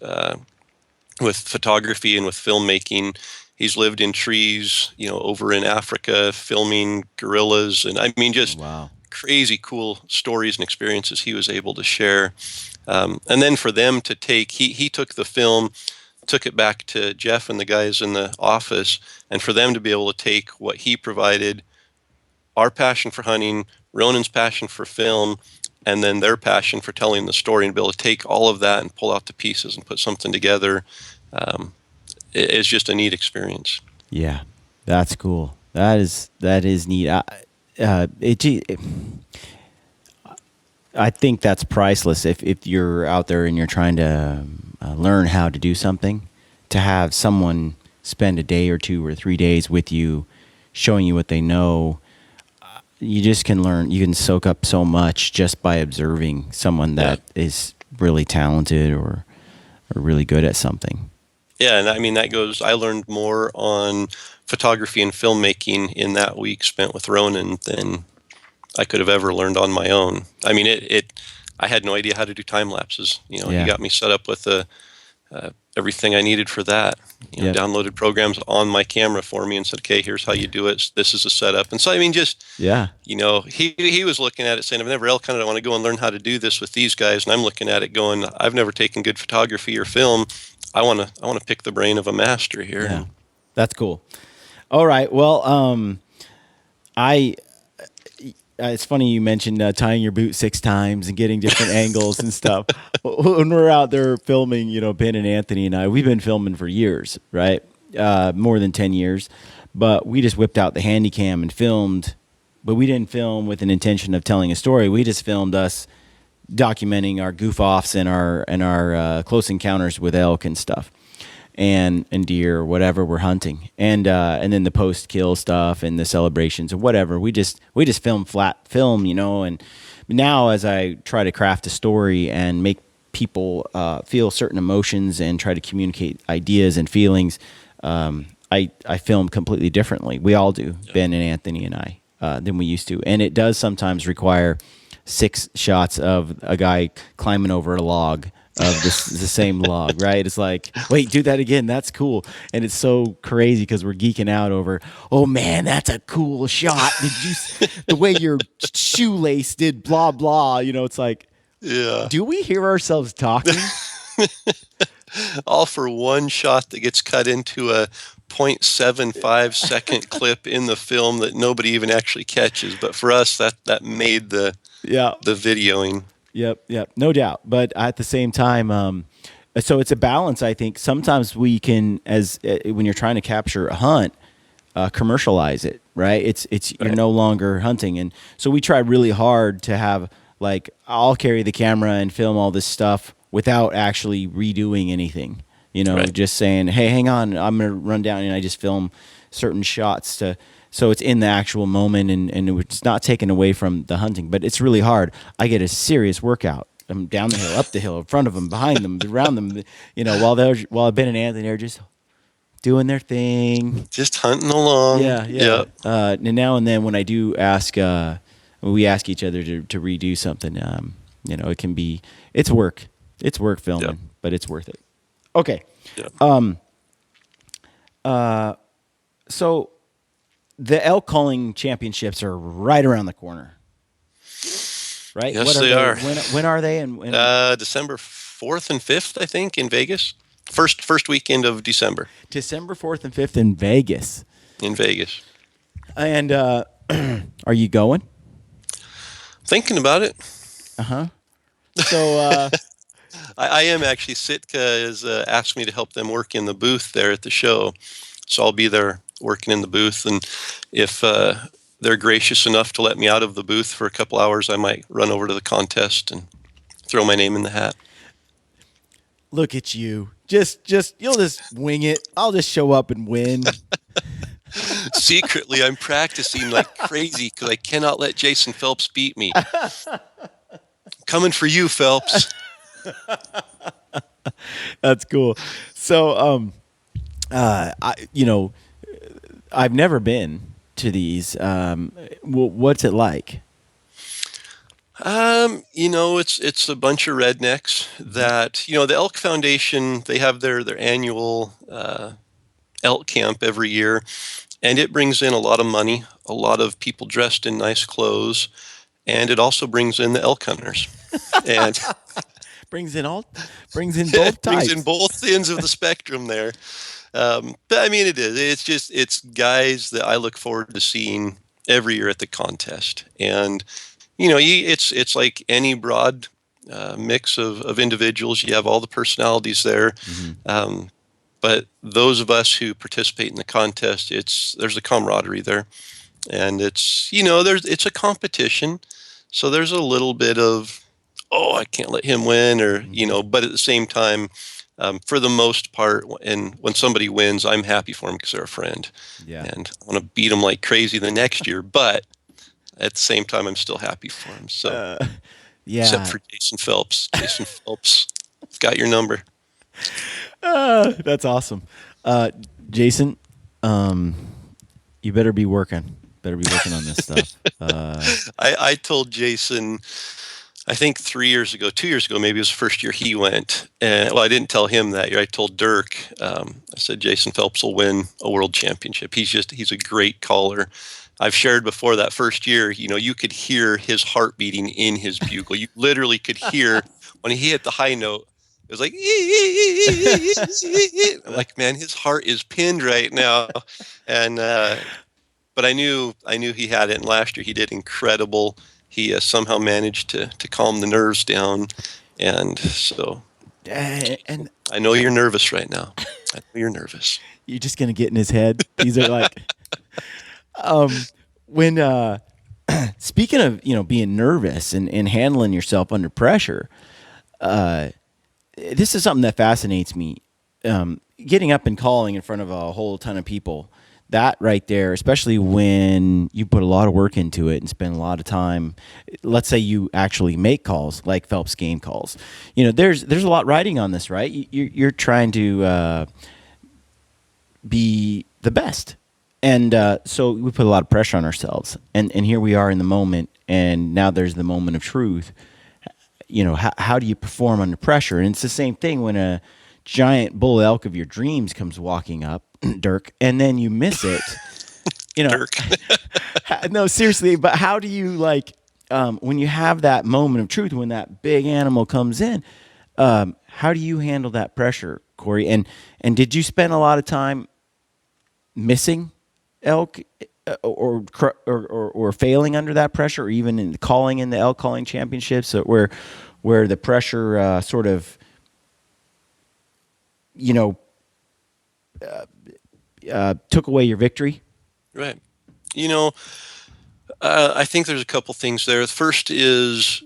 with photography and with filmmaking. He's lived in trees, over in Africa, filming gorillas, and I mean, just crazy cool stories and experiences he was able to share. And then for them to he took the film, took it back to Jeff and the guys in the office, and for them to be able to take what he provided, our passion for hunting, Ronan's passion for film, and then their passion for telling the story, and be able to take all of that and pull out the pieces and put something together, it's just a neat experience. Yeah, that's cool. That is neat. I think that's priceless. If you're out there and you're trying to learn how to do something, to have someone spend a day or 2 or 3 days with you, showing you what they know, you just can learn. You can soak up so much just by observing someone that is really talented or really good at something. Yeah, and I mean I learned more on photography and filmmaking in that week spent with Ronan than I could have ever learned on my own. I mean, I had no idea how to do time lapses. He got me set up with everything I needed for that. Yeah. Downloaded programs on my camera for me and said, "Okay, here's how you do it. This is a setup." And so, I mean, just Yeah. he was looking at it saying, "I've never elk hunted. I want to go and learn how to do this with these guys." And I'm looking at it going, "I've never taken good photography or film. I want to pick the brain of a master here." Yeah. That's cool. All right. Well, it's funny you mentioned tying your boot 6 times and getting different angles and stuff. When we're out there filming, Ben and Anthony and I, we've been filming for years, right? More than 10 years. But we just whipped out the handy cam and filmed, but we didn't film with an intention of telling a story. We just filmed us documenting our goof offs and our close encounters with elk and stuff. And deer or whatever we're hunting, and then the post kill stuff and the celebrations or whatever. We just film flat film, And now as I try to craft a story and make people feel certain emotions and try to communicate ideas and feelings, I film completely differently. We all do, Ben and Anthony and I, than we used to, and it does sometimes require 6 shots of a guy climbing over a log. Of the same log, right? It's like, wait, do that again. That's cool. And it's so crazy because we're geeking out over, oh man, that's a cool shot. Did you the way your shoelace did blah blah? It's like, Yeah. do we hear ourselves talking? All for one shot that gets cut into a 0.75 second clip in the film that nobody even actually catches. But for us, that made the videoing. Yep, no doubt. But at the same time, so it's a balance. I think sometimes we can, as when you're trying to capture a hunt, commercialize it, right? It's You're no longer hunting, and so we try really hard to have like I'll carry the camera and film all this stuff without actually redoing anything. Just saying, hey, hang on, I'm gonna run down and I just film certain shots so it's in the actual moment and it's not taken away from the hunting, but it's really hard. I get a serious workout. I'm down the hill, up the hill, in front of them, behind them, around them, while Ben and Anthony are just doing their thing. Just hunting along. Yeah. And now and then when I do ask, we ask each other to redo something, it can be, it's work. It's work filming, but it's worth it. Okay. So the elk calling championships are right around the corner, right? Yes, they are. When are they? And December 4th and 5th, I think, in Vegas. First weekend of December. December 4th and 5th in Vegas. In Vegas. And are you going? Thinking about it. Uh-huh. So I am actually. Sitka has asked me to help them work in the booth there at the show. So I'll be there working in the booth, and if they're gracious enough to let me out of the booth for a couple hours, I might run over to the contest and throw my name in the hat. Look at you. Just you'll just wing it. I'll just show up and win. Secretly, I'm practicing like crazy because I cannot let Jason Phelps beat me. Coming for you, Phelps. That's cool. So, I've never been to these. What's it like? It's a bunch of rednecks that, the Elk Foundation, they have their annual elk camp every year, and it brings in a lot of money, a lot of people dressed in nice clothes, and it also brings in the elk hunters. And brings in both types. Brings in both ends of the spectrum there. But I mean, it's guys that I look forward to seeing every year at the contest. And, it's like any broad mix of individuals. You have all the personalities there. Mm-hmm. But those of us who participate in the contest, there's a camaraderie there. And it's a competition. So there's a little bit of, oh, I can't let him win, or, but at the same time, for the most part, and when somebody wins, I'm happy for them because they're a friend. Yeah. And I want to beat them like crazy the next year, but at the same time, I'm still happy for them. So, except for Jason Phelps. Jason Phelps, got your number. That's awesome. Jason, you better be working. On this stuff. I told Jason I think 2 years ago, maybe it was the first year he went. And well, I didn't tell him that year. I told Dirk. I said Jason Phelps will win a world championship. He's a great caller. I've shared before that first year. You could hear his heart beating in his bugle. You literally could hear when he hit the high note. It was like, I'm like, man, his heart is pinned right now. And but I knew he had it. And last year he did incredible. He somehow managed to calm the nerves down, and so And I know you're nervous right now. I know you're nervous. you're just gonna get in his head. These are like, when speaking of being nervous and handling yourself under pressure. This is something that fascinates me. Getting up and calling in front of a whole ton of people, that right there, especially when you put a lot of work into it and spend a lot of time. Let's say you actually make calls like Phelps game calls. There's a lot riding on this, right? You're trying to be the best, and so we put a lot of pressure on ourselves. And here we are in the moment, and now there's the moment of truth. How do you perform under pressure? And it's the same thing when a giant bull elk of your dreams comes walking up, Dirk, and then you miss it. Dirk. No, seriously, but how do you when you have that moment of truth, when that big animal comes in, how do you handle that pressure, Corey? And did you spend a lot of time missing elk or failing under that pressure, or even in calling in the elk calling championships, where the pressure sort of took away your victory? Right. I think there's a couple things there. The first is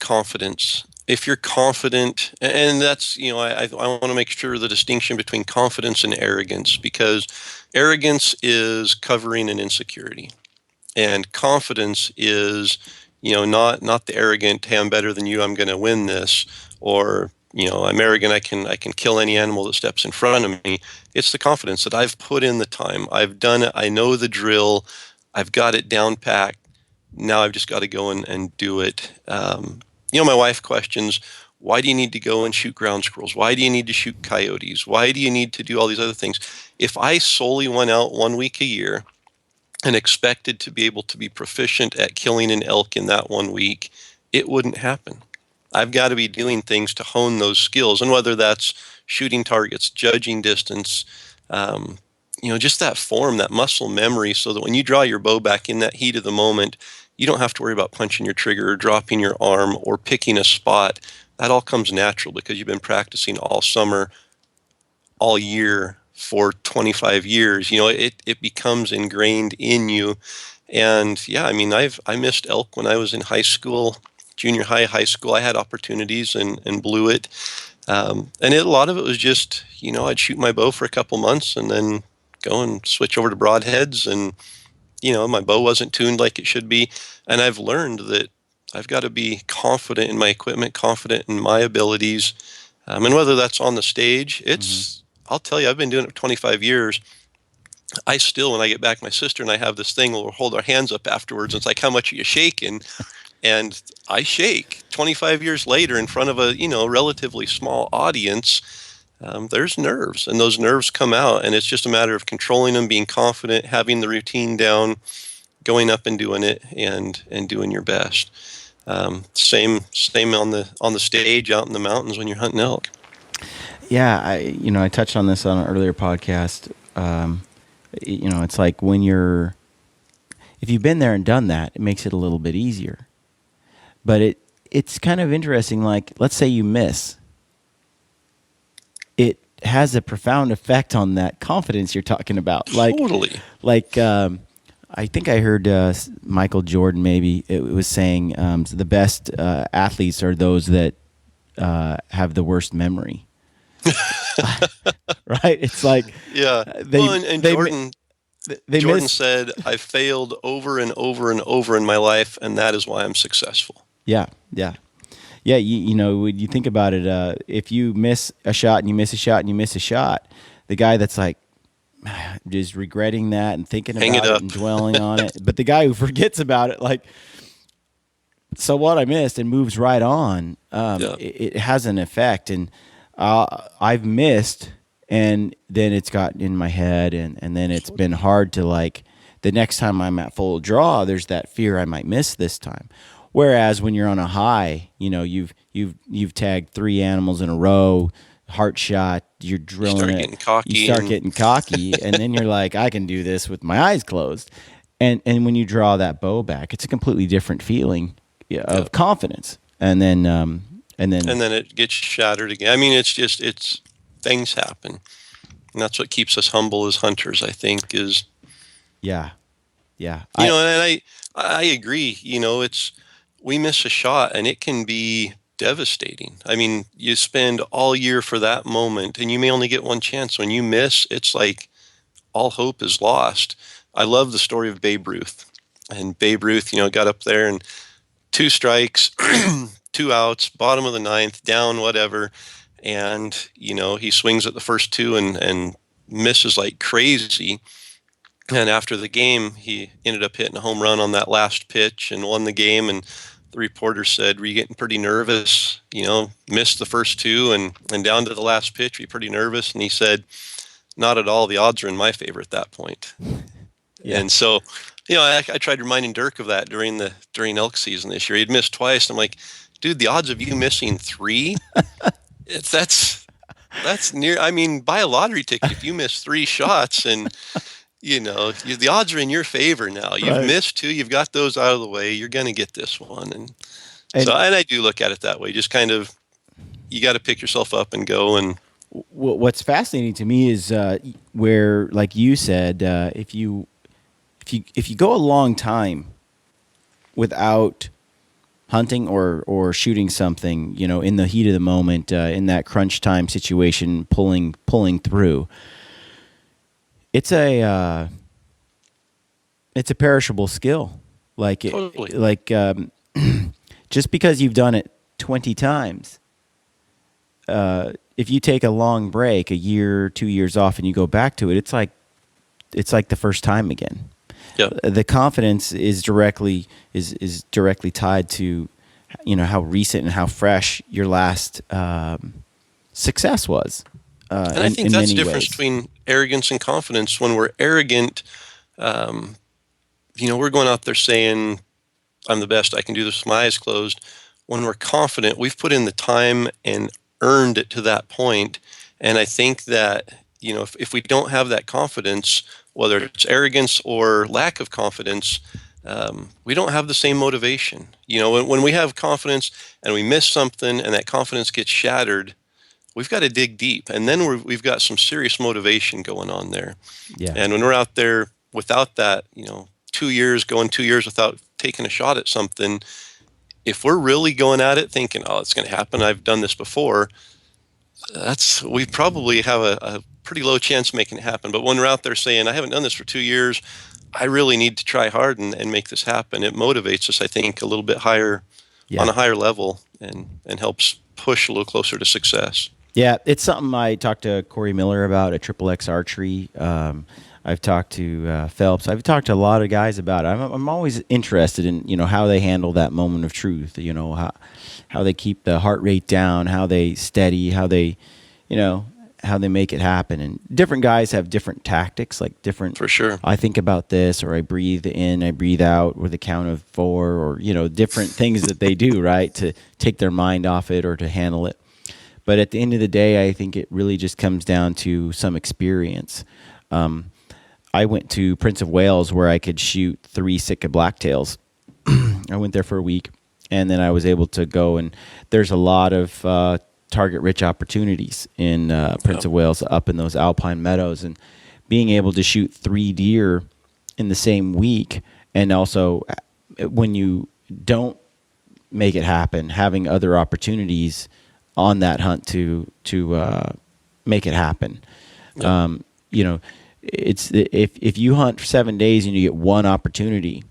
confidence. If you're confident, and that's, I want to make sure the distinction between confidence and arrogance, because arrogance is covering an insecurity, and confidence is, not the arrogant, hey, I'm better than you, I'm going to win this, or, I'm arrogant, I can kill any animal that steps in front of me. It's the confidence that I've put in the time, I've done it, I know the drill, I've got it down packed. Now I've just got to go and do it. My wife questions, why do you need to go and shoot ground squirrels? Why do you need to shoot coyotes? Why do you need to do all these other things? If I solely went out 1 week a year and expected to be able to be proficient at killing an elk in that 1 week, it wouldn't happen. I've got to be doing things to hone those skills, and whether that's shooting targets, judging distance, just that form, that muscle memory, so that when you draw your bow back in that heat of the moment, you don't have to worry about punching your trigger or dropping your arm or picking a spot. That all comes natural because you've been practicing all summer, all year for 25 years. It becomes ingrained in you. And yeah, I missed elk when I was in high school, junior high school. I had opportunities and blew it. And a lot of it was just, I'd shoot my bow for a couple months and then go and switch over to broadheads, and my bow wasn't tuned like it should be. And I've learned that I've got to be confident in my equipment, confident in my abilities. And whether that's on the stage, I'll tell you, I've been doing it for 25 years. I still, when I get back, my sister and I have this thing where we'll hold our hands up afterwards. And it's like, how much are you shaking? And I shake 25 years later in front of a, relatively small audience. There's nerves, and those nerves come out, and it's just a matter of controlling them, being confident, having the routine down, going up and doing it, and doing your best. Same on the stage out in the mountains when you're hunting elk. Yeah, I touched on this on an earlier podcast. It's like if you've been there and done that, it makes it a little bit easier. But it's kind of interesting. Like, let's say you miss. It has a profound effect on that confidence you're talking about. Totally. I think I heard Michael Jordan, maybe it was saying the best athletes are those that have the worst memory. Right? It's like, yeah. Jordan said, "I failed over and over and over in my life, and that is why I'm successful." Yeah. When you think about it, if you miss a shot and you miss a shot and you miss a shot, the guy that's like just regretting that and thinking about it and dwelling on it, but the guy who forgets about it, like, So what I missed and moves right on. Yeah. It has an effect, and I've missed, and then it's got in my head, and then it's been hard to like. The next time I'm at full draw, there's that fear I might miss this time. Whereas when you're on a high, you know, you've tagged 3 animals in a row, heart shot, you're drilling it. You start getting cocky, and then you're like, I can do this with my eyes closed. And when you draw that bow back, it's a completely different feeling of confidence. And then it gets shattered again. I mean, it's things happen, and that's what keeps us humble as hunters, I think, is. Yeah. And I agree. We miss a shot and it can be devastating. I mean, you spend all year for that moment and you may only get one chance. When you miss, it's like all hope is lost. I love the story of Babe Ruth. And Babe Ruth, got up there and 2 strikes, 2 outs, bottom of the 9th, down, whatever. And, he swings at the first 2 and misses like crazy. And after the game, he ended up hitting a home run on that last pitch and won the game. And the reporter said, "Were you getting pretty nervous? Missed the first 2 and down to the last pitch. Were you pretty nervous?" And he said, "Not at all. The odds are in my favor at that point." Yeah. And so, I tried reminding Dirk of that during elk season this year. He'd missed twice. I'm like, dude, the odds of you missing 3, that's near. I mean, buy a lottery ticket if you miss 3 shots and. The odds are in your favor now. You've missed 2. You've got those out of the way. You're going to get this one. And I do look at it that way. Just kind of, you got to pick yourself up and go. And what's fascinating to me is where, like you said, if you go a long time without hunting or shooting something, in the heat of the moment, in that crunch time situation, pulling through. It's a perishable skill. Totally. Just because you've done it 20 times, if you take a long break, a year, 2 years off, and you go back to it, it's like the first time again. Yep. The confidence is directly tied to, how recent and how fresh your last success was. And I think that's the difference between arrogance and confidence. When we're arrogant, we're going out there saying, "I'm the best. I can do this with my eyes closed." When we're confident, we've put in the time and earned it to that point. And I think that, if we don't have that confidence, whether it's arrogance or lack of confidence, we don't have the same motivation. When we have confidence and we miss something and that confidence gets shattered, we've got to dig deep, and then we've got some serious motivation going on there. Yeah. And when we're out there without that, 2 years without taking a shot at something, if we're really going at it thinking, "Oh, it's going to happen, I've done this before," we probably have a pretty low chance of making it happen. But when we're out there saying, "I haven't done this for 2 years, I really need to try hard and make this happen," it motivates us, I think, a little bit higher, on a higher level, and helps push a little closer to success. Yeah, it's something I talked to Corey Miller about at XXX Archery. I've talked to Phelps. I've talked to a lot of guys about it. I'm always interested in how they handle that moment of truth. How they keep the heart rate down, how they steady, how they make it happen. And different guys have different tactics, like different. For sure. I think about this, or I breathe in, I breathe out with a count of 4, or different things that they do, right, to take their mind off it or to handle it. But at the end of the day, I think it really just comes down to some experience. I went to Prince of Wales where I could shoot 3 Sitka blacktails. I went there for a week, and then I was able to go, and there's a lot of target-rich opportunities in Prince of Wales up in those alpine meadows. And being able to shoot 3 deer in the same week, and also when you don't make it happen, having other opportunities on that hunt to make it happen. Yep. It's if you hunt for 7 days and you get one opportunity,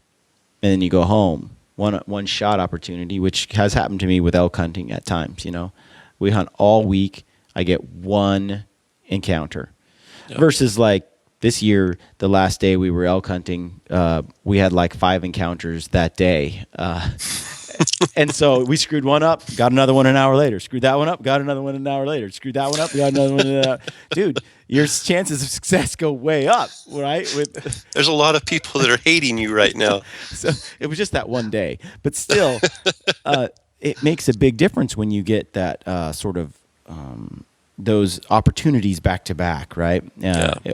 and then you go home, one shot opportunity, which has happened to me with elk hunting at times. We hunt all week, I get one encounter. Yep. Versus like this year, the last day we were elk hunting, we had like 5 encounters that day. And so we screwed one up, got another one an hour later. Screwed that one up, got another one an hour later. Screwed that one up, got another one an hour. Dude, your chances of success go way up, right? There's a lot of people that are hating you right now. So it was just that one day, but still, it makes a big difference when you get that sort of those opportunities back to back, right?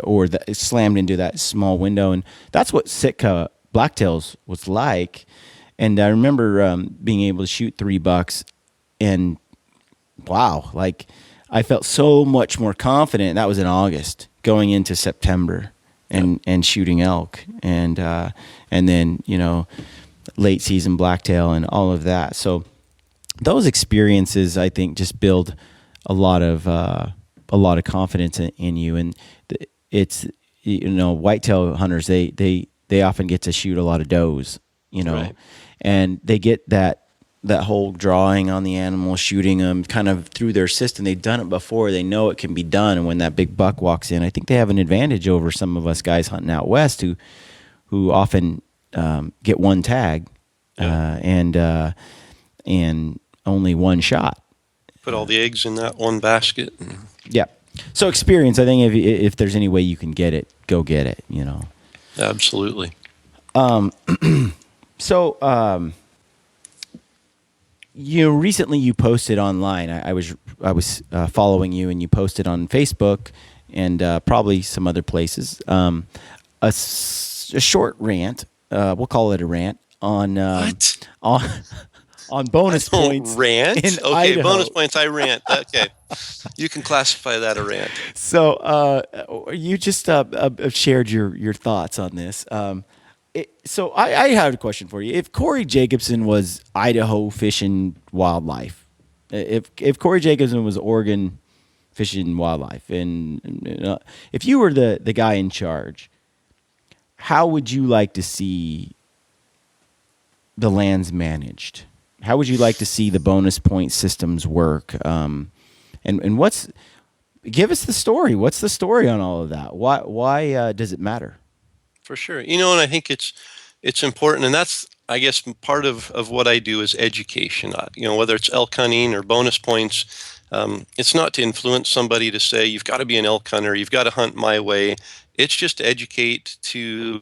Or slammed into that small window, and that's what Sitka Blacktails was like. And I remember being able to shoot $3, and wow, like I felt so much more confident. That was in August, going into September, and shooting elk, and then late season blacktail and all of that. So those experiences, I think, just build a lot of confidence in you. And it's whitetail hunters, they often get to shoot a lot of does, Right. and they get that whole drawing on the animal, shooting them kind of through their system. They've done it before. They know it can be done. And when that big buck walks in, I think they have an advantage over some of us guys hunting out west who often get one tag and only one shot. Put all the eggs in that one basket. Yeah. So experience, I think if there's any way you can get it, go get it, Absolutely. So recently you posted online. I was following you, and you posted on Facebook and probably some other places a short rant. We'll call it a rant on What? on bonus points. Rant? In Okay, Idaho. bonus points. I rant. Okay, you can classify that a rant. So you just shared your thoughts on this. So I had a question for you. If Corey Jacobsen was Idaho Fish and Wildlife, if Corey Jacobsen was Oregon Fish and Wildlife, and if you were the guy in charge, how would you like to see the lands managed? How would you like to see the bonus point systems work? And give us the story. What's the story on all of that? Why does it matter? For sure. And I think it's important, and that's, I guess, part of what I do is education. Whether it's elk hunting or bonus points, it's not to influence somebody to say, you've got to be an elk hunter, you've got to hunt my way. It's just to educate, to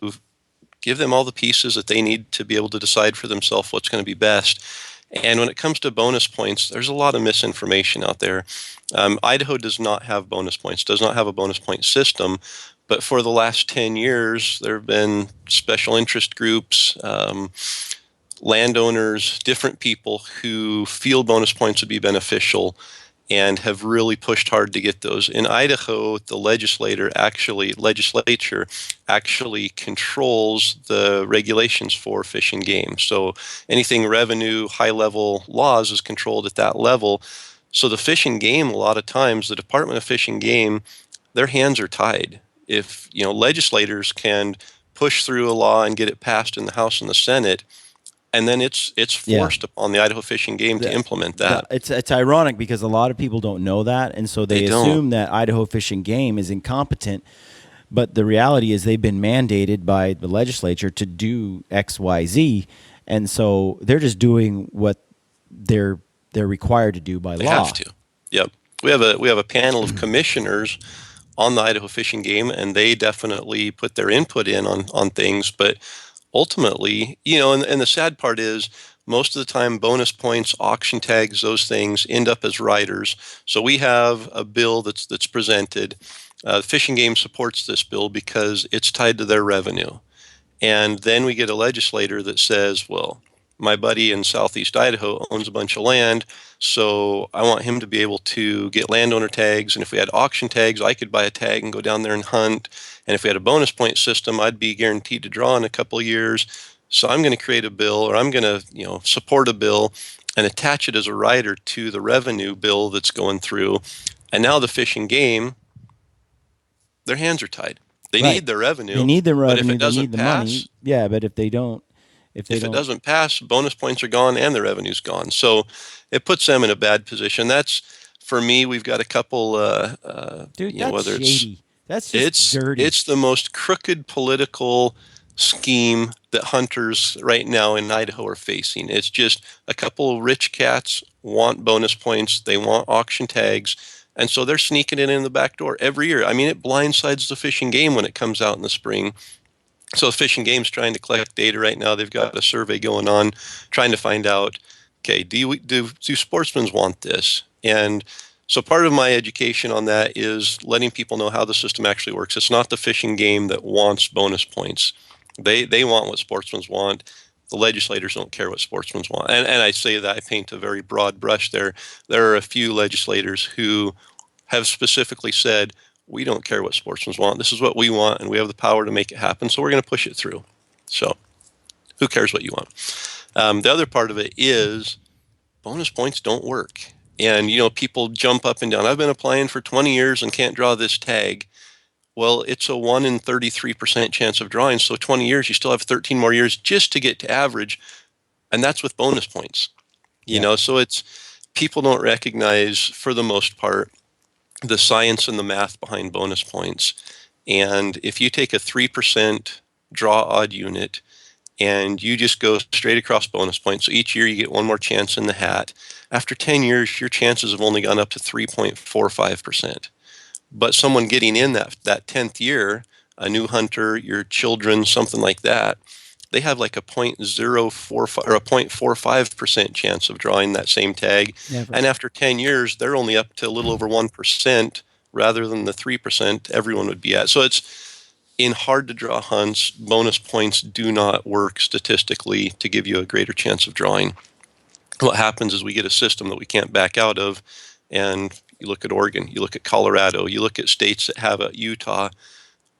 give them all the pieces that they need to be able to decide for themselves what's going to be best. And when it comes to bonus points, there's a lot of misinformation out there. Idaho does not have bonus points, does not have a bonus point system. But for the last 10 years, there have been special interest groups, landowners, different people who feel bonus points would be beneficial and have really pushed hard to get those. In Idaho, the legislature actually controls the regulations for fish and game. So anything revenue, high-level laws is controlled at that level. So the fish and game, a lot of times, the Department of Fish and Game, their hands are tied. If legislators can push through a law and get it passed in the House and the Senate, and then it's forced upon the Idaho Fish and Game to implement that. It's ironic because a lot of people don't know that, and so they assume that Idaho Fish and Game is incompetent. But the reality is they've been mandated by the legislature to do X, Y, Z, and so they're just doing what they're required to do by law. They have to. Yep. We have a panel of commissioners on the Idaho Fish and Game, and they definitely put their input in on things. But ultimately, and the sad part is most of the time bonus points, auction tags, those things end up as riders. So we have a bill that's presented. The Fish and Game supports this bill because it's tied to their revenue. And then we get a legislator that says, well, my buddy in southeast Idaho owns a bunch of land, so I want him to be able to get landowner tags. And if we had auction tags, I could buy a tag and go down there and hunt. And if we had a bonus point system, I'd be guaranteed to draw in a couple of years. So I'm going to create a bill, or I'm going to support a bill and attach it as a rider to the revenue bill that's going through. And now the Fish and Game, their hands are tied. They need their revenue. They need the revenue. But if it doesn't they need the pass, money. Yeah, but if they don't. If it doesn't pass, bonus points are gone and the revenue's gone. So it puts them in a bad position. That's, for me, we've got a couple, dude, that's whether shady. That's just dirty. It's the most crooked political scheme that hunters right now in Idaho are facing. It's just a couple of rich cats want bonus points, they want auction tags, and so they're sneaking it in the back door every year. I mean, it blindsides the fish and game when it comes out in the spring. So Fish and Game's trying to collect data right now. They've got a survey going on, trying to find out, okay, do sportsmen want this? And so part of my education on that is letting people know how the system actually works. It's not the Fish and Game that wants bonus points. They want what sportsmen want. The legislators don't care what sportsmen want. And I say that, I paint a very broad brush there. There are a few legislators who have specifically said, we don't care what sportsmen want. This is what we want, and we have the power to make it happen, so we're going to push it through. So who cares what you want? The other part of it is bonus points don't work. And, people jump up and down. I've been applying for 20 years and can't draw this tag. Well, it's a 1 in 33% chance of drawing. So 20 years, you still have 13 more years just to get to average. And that's with bonus points. So it's people don't recognize, for the most part, the science and the math behind bonus points. And if you take a 3% draw odd unit and you just go straight across bonus points, so each year you get one more chance in the hat, after 10 years, your chances have only gone up to 3.45%. But someone getting in that 10th year, a new hunter, your children, something like that, they have like a 0.045 or a 0.45% chance of drawing that same tag. Never. And after 10 years, they're only up to a little over 1% rather than the 3% everyone would be at. So it's in hard to draw hunts, bonus points do not work statistically to give you a greater chance of drawing. What happens is we get a system that we can't back out of. And you look at Oregon, you look at Colorado, you look at states that have Utah.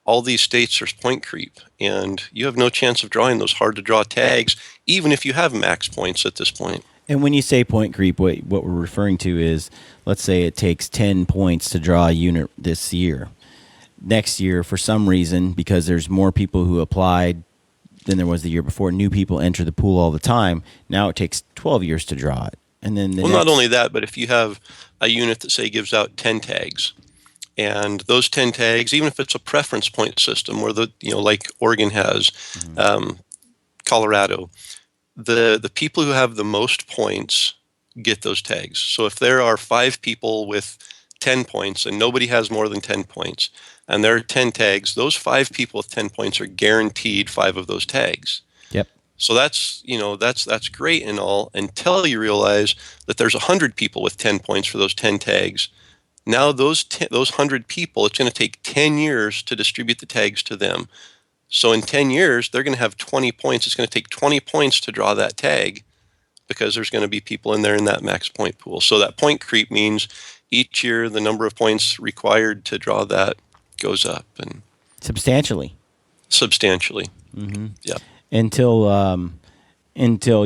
All these states are point creep, and you have no chance of drawing those hard to draw tags, even if you have max points at this point. And when you say point creep, what we're referring to is, let's say it takes 10 points to draw a unit this year. Next year, for some reason, because there's more people who applied than there was the year before, new people enter the pool all the time. Now it takes 12 years to draw it. And then not only that, but if you have a unit that, say, gives out 10 tags, and those 10 tags, even if it's a preference point system where like Oregon has, Colorado, the people who have the most points get those tags. So if there are 5 people with 10 points and nobody has more than 10 points, and there are 10 tags, those 5 people with 10 points are guaranteed 5 of those tags. Yep. So that's great and all, until you realize that there's 100 people with 10 points for those 10 tags. Now those 100 people, it's going to take 10 years to distribute the tags to them. So in 10 years, they're going to have 20 points. It's going to take 20 points to draw that tag because there's going to be people in there in that max point pool. So that point creep means each year the number of points required to draw that goes up. And substantially. Mm-hmm. Yeah. Until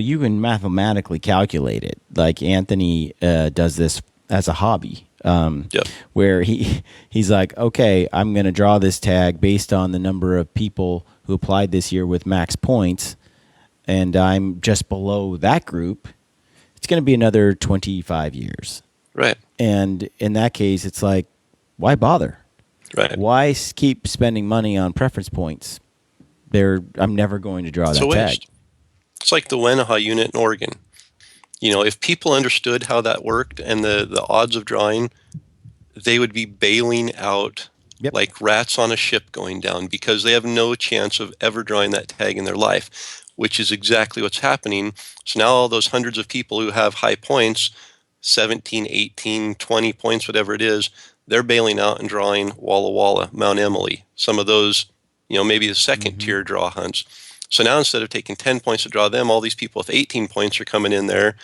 you can mathematically calculate it. Like Anthony does this as a hobby. Where he's like, okay, I'm going to draw this tag based on the number of people who applied this year with max points, and I'm just below that group. It's going to be another 25 years. Right. And in that case, it's like, why bother? Right. Why keep spending money on preference points? I'm never going to draw that tag. It's like the Wenaha unit in Oregon. If people understood how that worked and the odds of drawing, they would be bailing out like rats on a ship going down because they have no chance of ever drawing that tag in their life, which is exactly what's happening. So now all those hundreds of people who have high points, 17, 18, 20 points, whatever it is, they're bailing out and drawing Walla Walla, Mount Emily, some of those, maybe the second tier draw hunts. So now instead of taking 10 points to draw them, all these people with 18 points are coming in there.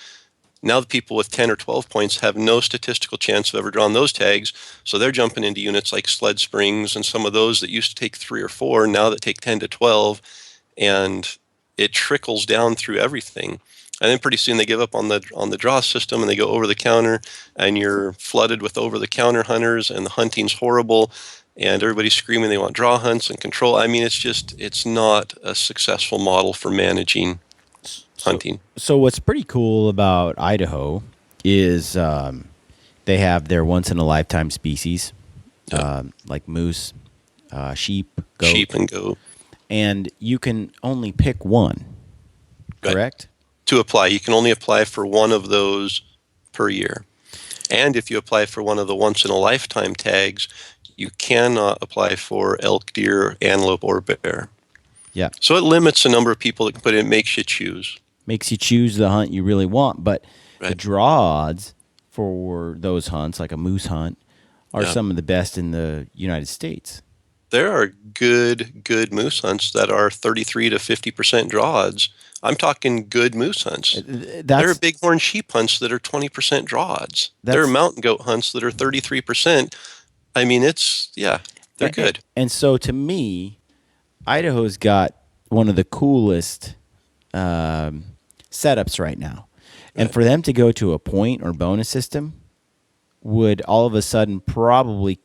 Now the people with 10 or 12 points have no statistical chance of ever drawing those tags. So they're jumping into units like Sled Springs and some of those that used to take 3 or 4, now that take 10 to 12. And it trickles down through everything. And then pretty soon they give up on the draw system and they go over the counter, and you're flooded with over the counter hunters, and the hunting's horrible. And everybody's screaming they want draw hunts and control. I mean, it's not a successful model for managing hunting. So what's pretty cool about Idaho is they have their once-in-a-lifetime species, like moose, sheep, goat. Sheep and goat. and you can only pick one. Right. Correct? To apply, you can only apply for one of those per year. And if you apply for one of the once-in-a-lifetime tags, you cannot apply for elk, deer, antelope, or bear. Yeah. So it limits the number of people that can put in. It makes you choose. Makes you choose the hunt you really want. But the Right. draw odds for those hunts, like a moose hunt, are Yeah. some of the best in the United States. There are good moose hunts that are 33 to 50% draw odds. I'm talking good moose hunts. There are bighorn sheep hunts that are 20% draw odds. There are mountain goat hunts that are 33%. I mean, they're good. And so to me, Idaho's got one of the coolest setups right now. And for them to go to a point or bonus system would all of a sudden probably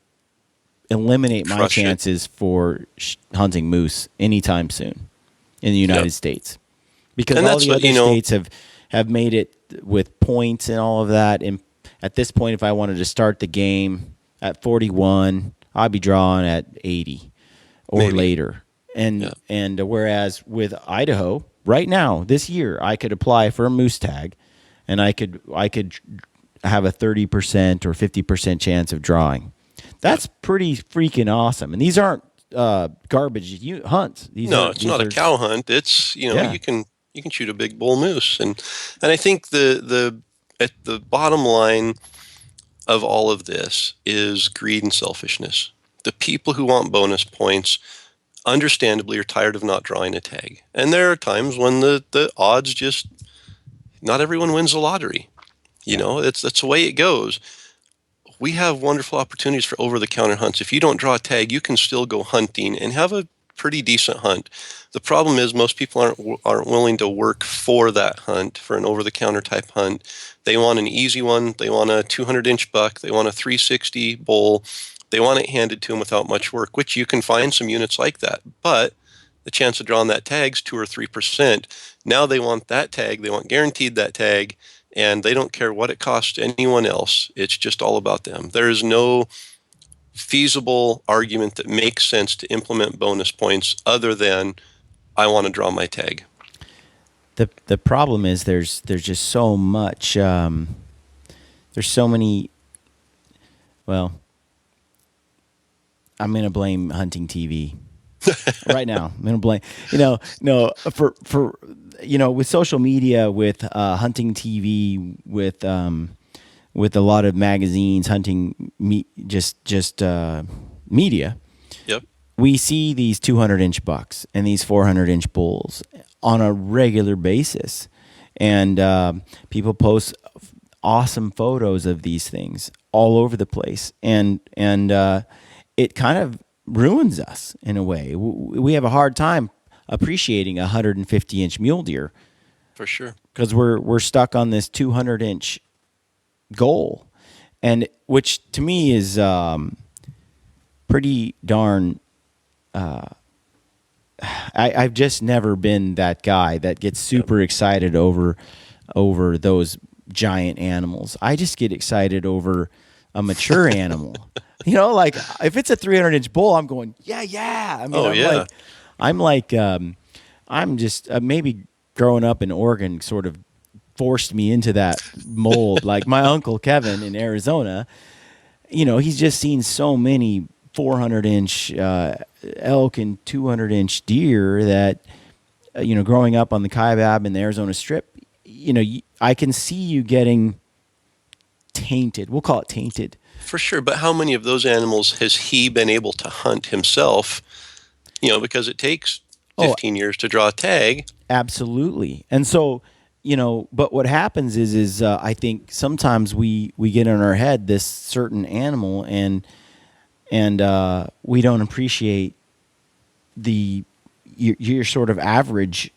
eliminate my chances for hunting moose anytime soon in the United States. Because all the other states have made it with points and all of that. And at this point, if I wanted to start the game at 41, I'd be drawing at 80 or later. And whereas with Idaho, right now, this year, I could apply for a moose tag, and I could have a 30% or 50% chance of drawing. That's pretty freaking awesome. And these aren't garbage hunts. It's not a cow hunt. It's you can shoot a big bull moose, and I think at the bottom line of all of this is greed and selfishness. The people who want bonus points, understandably, are tired of not drawing a tag, and there are times when the odds just not everyone wins the lottery. That's the way it goes. We have wonderful opportunities for over-the-counter hunts. If you don't draw a tag, you can still go hunting and have a pretty decent hunt. The problem is most people aren't willing to work for that hunt, for an over-the-counter type hunt. They want an easy one. They want a 200-inch buck. They want a 360 bull. They want it handed to them without much work, which you can find some units like that. But the chance of drawing that tag's 2 or 3%. Now they want that tag. They want guaranteed that tag. And they don't care what it costs anyone else. It's just all about them. There is no feasible argument that makes sense to implement bonus points other than I want to draw my tag. The problem is there's just so much. There's so many. Well, I'm gonna blame hunting TV right now. I'm gonna blame. For with social media, with hunting TV, with a lot of magazines, hunting media. Yep. We see these 200-inch bucks and these 400-inch bulls on a regular basis, and people post awesome photos of these things all over the place, and it kind of ruins us in a way. We have a hard time appreciating a 150-inch mule deer, for sure, because we're stuck on this 200-inch goal, and which to me is pretty darn. I've just never been that guy that gets super excited over those giant animals. I just get excited over a mature animal. Like if it's a 300-inch bull, I'm going, yeah. I mean, I'm just maybe growing up in Oregon sort of forced me into that mold. Like my uncle Kevin in Arizona, he's just seen so many 400-inch elk and 200-inch deer that, growing up on the Kaibab and the Arizona Strip, I can see you getting tainted. We'll call it tainted. For sure, but how many of those animals has he been able to hunt himself? Because it takes 15 years to draw a tag. Absolutely. And so, but what happens is I think sometimes we get in our head this certain animal and we don't appreciate your sort of average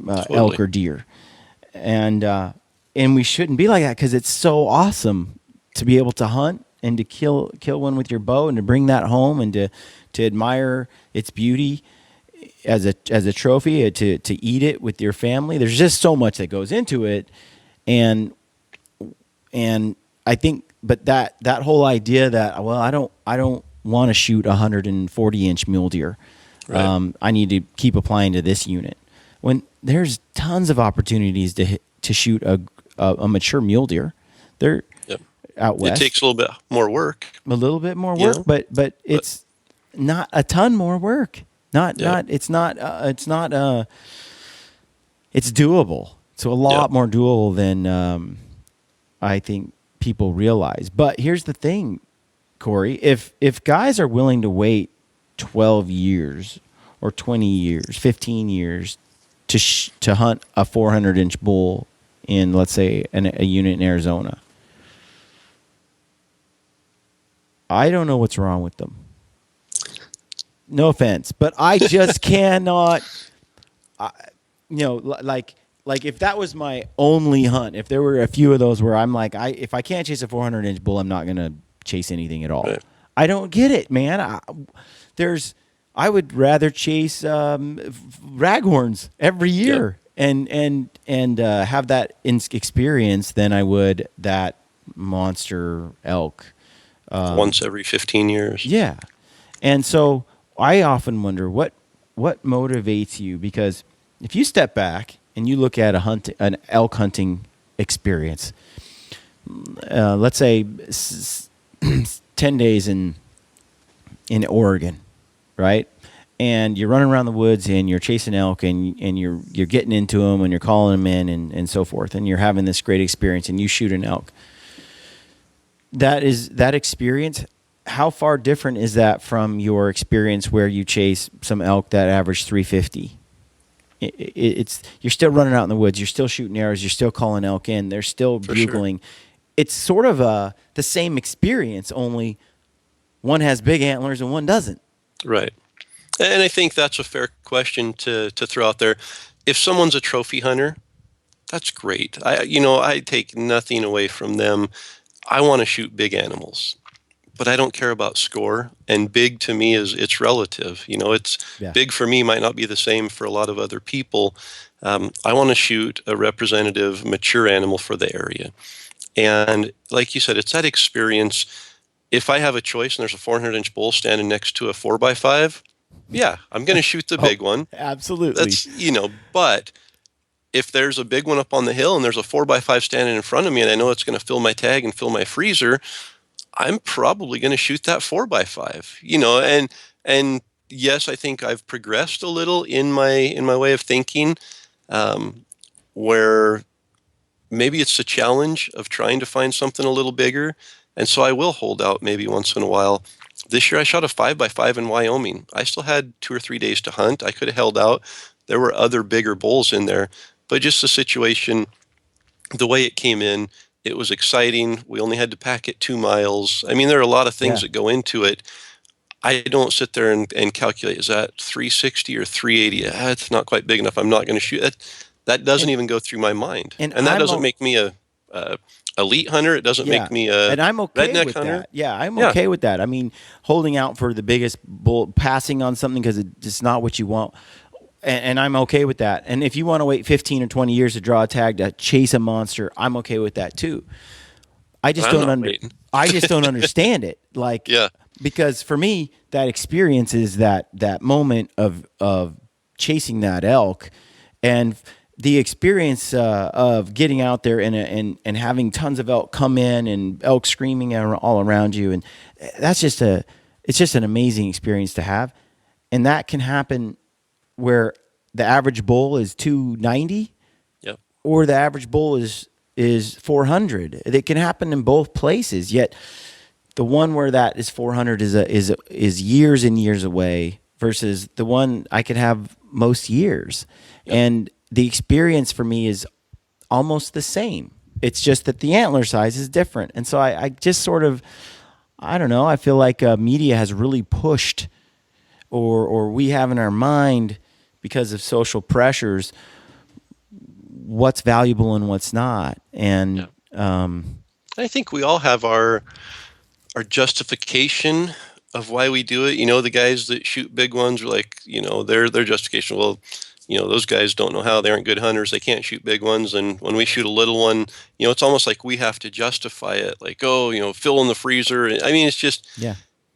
elk or deer. And we shouldn't be like that, because it's so awesome to be able to hunt and to kill one with your bow and to bring that home and to admire its beauty as a trophy, to eat it with your family. There's just so much that goes into it, and I think, but that whole idea that, well, I don't want to shoot a 140-inch mule deer. Right. I need to keep applying to this unit. When there's tons of opportunities to shoot a mature mule deer, they're Yep. out It west. takes a little bit more work. A little bit more You work, know? but it's not a ton more work. Yeah. It's doable. It's a lot more doable than I think people realize. But here's the thing, Corey, if guys are willing to wait 12 years or 20 years, 15 years to hunt a 400-inch bull in, let's say, a unit in Arizona, I don't know what's wrong with them. No offense, but I just cannot. Like if that was my only hunt, if there were a few of those where I'm like, if I can't chase a 400-inch bull, I'm not gonna chase anything at all. Right. I don't get it, man. I would rather chase raghorns every year and have that experience than I would that monster elk. Once every 15 years. Yeah. And so I often wonder what motivates you, because if you step back and you look at an elk hunting experience, let's say 10 days in Oregon, right? And you're running around the woods and you're chasing elk and you're getting into them and you're calling them in and so forth, and you're having this great experience and you shoot an elk. That experience, how far different is that from your experience where you chase some elk that average 350? You're still running out in the woods, you're still shooting arrows, you're still calling elk in, they're still bugling. Sure. It's sort of the same experience, only one has big antlers and one doesn't. Right. And I think that's a fair question to throw out there. If someone's a trophy hunter, that's great. I take nothing away from them. I want to shoot big animals, but I don't care about score. And big to me it's relative. It's big for me might not be the same for a lot of other people. I want to shoot a representative, mature animal for the area. And like you said, it's that experience. If I have a choice and there's a 400-inch bull standing next to a 4x5, yeah, I'm going to shoot the big one. Absolutely. That's, but if there's a big one up on the hill and there's a 4x5 standing in front of me and I know it's going to fill my tag and fill my freezer, I'm probably going to shoot that 4x5. And yes, I think I've progressed a little in my way of thinking, where maybe it's the challenge of trying to find something a little bigger, and so I will hold out maybe once in a while. This year I shot a 5x5 in Wyoming. I still had 2 or 3 days to hunt. I could have held out. There were other bigger bulls in there, but just the situation, the way it came in, it was exciting. We only had to pack it 2 miles. I mean, there are a lot of things that go into it. I don't sit there and calculate, is that 360 or 380? It's not quite big enough. I'm not going to shoot it. That doesn't even go through my mind. And that doesn't make me a elite hunter. It doesn't make me a and I'm okay redneck with hunter. that. Yeah, I'm okay with that. I mean, holding out for the biggest bull, passing on something because it's not what you want. And I'm okay with that. And if you want to wait 15 or 20 years to draw a tag to chase a monster, I'm okay with that too. I just don't understand it. Because for me, that experience is that moment of chasing that elk, and the experience of getting out there and having tons of elk come in and elk screaming all around you, and it's just an amazing experience to have, and that can happen where the average bull is 290, or the average bull is 400. It can happen in both places. Yet the one where that is 400 is years and years away versus the one I could have most years, and the experience for me is almost the same. It's just that the antler size is different, and so I just sort of, I don't know. I feel like media has really pushed, or we have in our mind, because of social pressures, what's valuable and what's not. And I think we all have our justification of why we do it. The guys that shoot big ones are like, their justification, well, those guys don't know how, they aren't good hunters, they can't shoot big ones. And when we shoot a little one, it's almost like we have to justify it, like, fill in the freezer. I mean, it's just,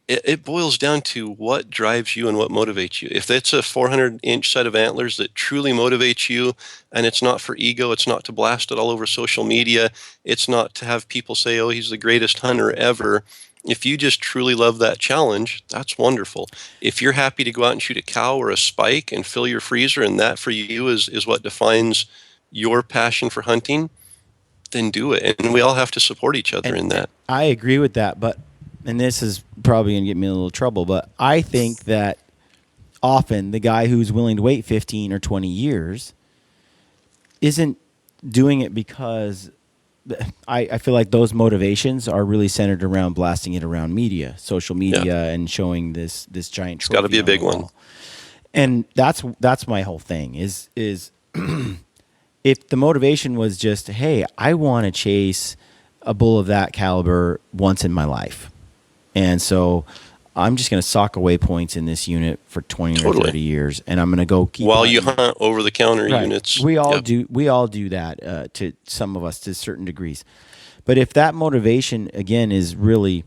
it boils down to what drives you and what motivates you. If it's a 400-inch set of antlers that truly motivates you, and it's not for ego, it's not to blast it all over social media, it's not to have people say, oh, he's the greatest hunter ever. If you just truly love that challenge, that's wonderful. If you're happy to go out and shoot a cow or a spike and fill your freezer, and that for you is what defines your passion for hunting, then do it. And we all have to support each other in that. I agree with that, but, and this is probably going to get me in a little trouble, but I think that often the guy who's willing to wait 15 or 20 years isn't doing it because I feel like those motivations are really centered around blasting it around media, social media, and showing this giant trophy. It's got to be a big one. And that's my whole thing is if the motivation was just, hey, I want to chase a bull of that caliber once in my life. And so I'm just going to sock away points in this unit for 20 or 30 years, and I'm going to go keep while hunting. you hunt over-the-counter units. We all do. We all do that to some of us to certain degrees. But if that motivation again is really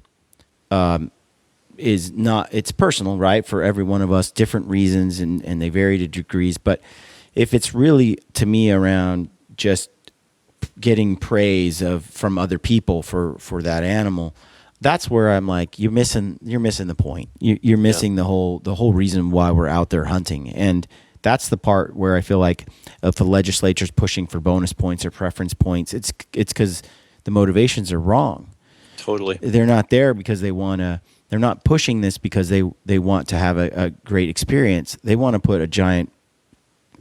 is not, it's personal, right? For every one of us, different reasons, and they vary to degrees. But if it's really to me around just getting praise from other people for that animal, that's where I'm like, you're missing the point. You're missing the whole reason why we're out there hunting. And that's the part where I feel like if the legislature's pushing for bonus points or preference points, it's because the motivations are wrong. Totally. They're not there because they want to. They're not pushing this because they want to have a great experience. They want to put a giant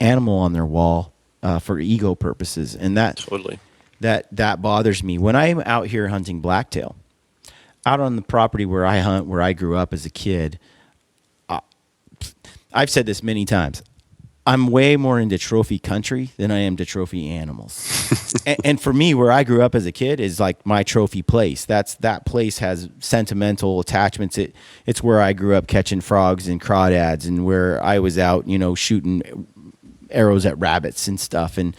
animal on their wall for ego purposes, and that bothers me. When I'm out here hunting blacktail, out on the property where I hunt, where I grew up as a kid, I've said this many times. I'm way more into trophy country than I am to trophy animals. and for me, where I grew up as a kid is like my trophy place. That place has sentimental attachments. It's where I grew up catching frogs and crawdads, and where I was out, shooting arrows at rabbits and stuff, and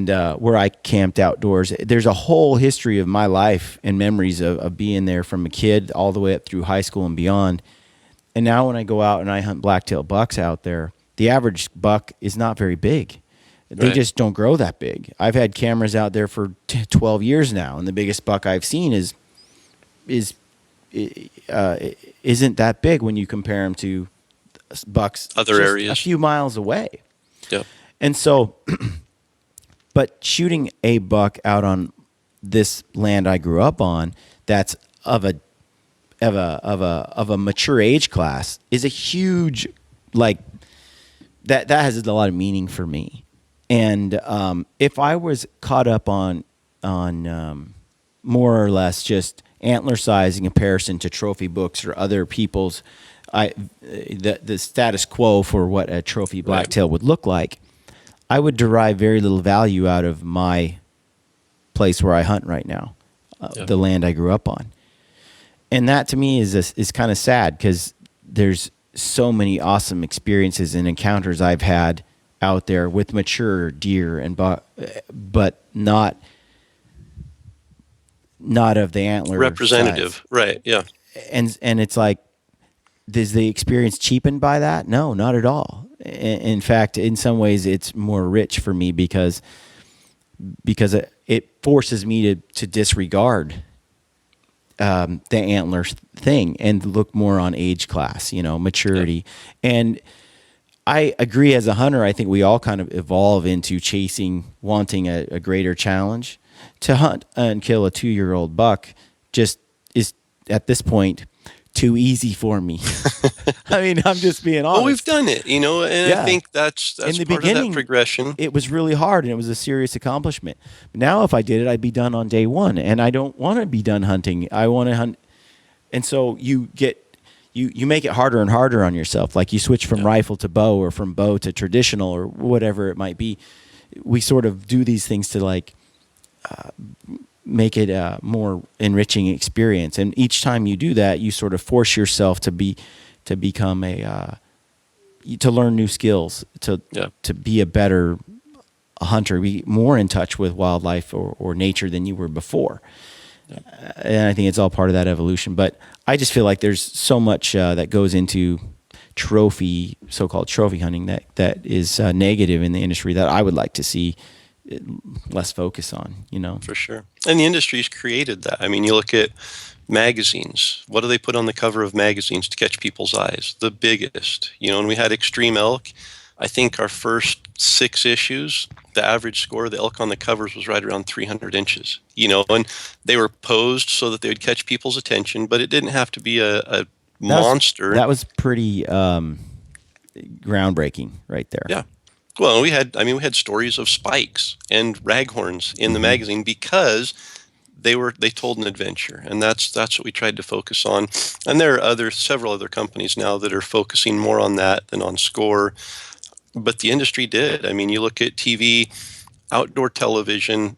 where I camped outdoors. There's a whole history of my life and memories of being there from a kid all the way up through high school and beyond. And now when I go out and I hunt blacktail bucks out there, the average buck is not very big. They just don't grow that big. I've had cameras out there for 12 years now, and the biggest buck I've seen isn't that big when you compare them to bucks other areas a few miles away. Yep. And so, but shooting a buck out on this land I grew up on, that's of a mature age class, is a huge, like, that has a lot of meaning for me. And if I was caught up on more or less just antler size in comparison to trophy books or other people's, the status quo for what a trophy blacktail would look like, I would derive very little value out of my place where I hunt right now, the land I grew up on. And that to me is kind of sad, because there's so many awesome experiences and encounters I've had out there with mature deer and but not of the antler representative size. Right? Yeah. And it's like, is the experience cheapened by that? No, not at all. In fact, in some ways it's more rich for me because it forces me to disregard the antler thing and look more on age class, maturity. And I agree, as a hunter, I think we all kind of evolve into wanting a greater challenge. To hunt and kill a 2-year-old buck just is, at this point, too easy for me. I mean, I'm just being honest. Well, we've done it, and I think that's in the part beginning, of that progression. It was really hard, and it was a serious accomplishment. Now, if I did it, I'd be done on day one, and I don't want to be done hunting. I want to hunt. And so you make it harder and harder on yourself. Like you switch from rifle to bow, or from bow to traditional, or whatever it might be. We sort of do these things to make it a more enriching experience. And each time you do that, you sort of force yourself to become to learn new skills, to be a better hunter, be more in touch with wildlife or nature than you were before. And I think it's all part of that evolution. But I just feel like there's so much that goes into so-called trophy hunting that is negative in the industry that I would like to see less focus on, For sure. And the industry's created that. I mean, you look at magazines. What do they put on the cover of magazines to catch people's eyes? The biggest. And we had Extreme Elk. I think our first 6 issues, the average score of the elk on the covers was right around 300 inches. And they were posed so that they would catch people's attention, but it didn't have to be a monster. That was pretty groundbreaking right there. Yeah. Well, we had stories of spikes and raghorns in the magazine because they told an adventure, and that's what we tried to focus on. And there are several other companies now that are focusing more on that than on score. But the industry did. I mean, you look at TV, outdoor television,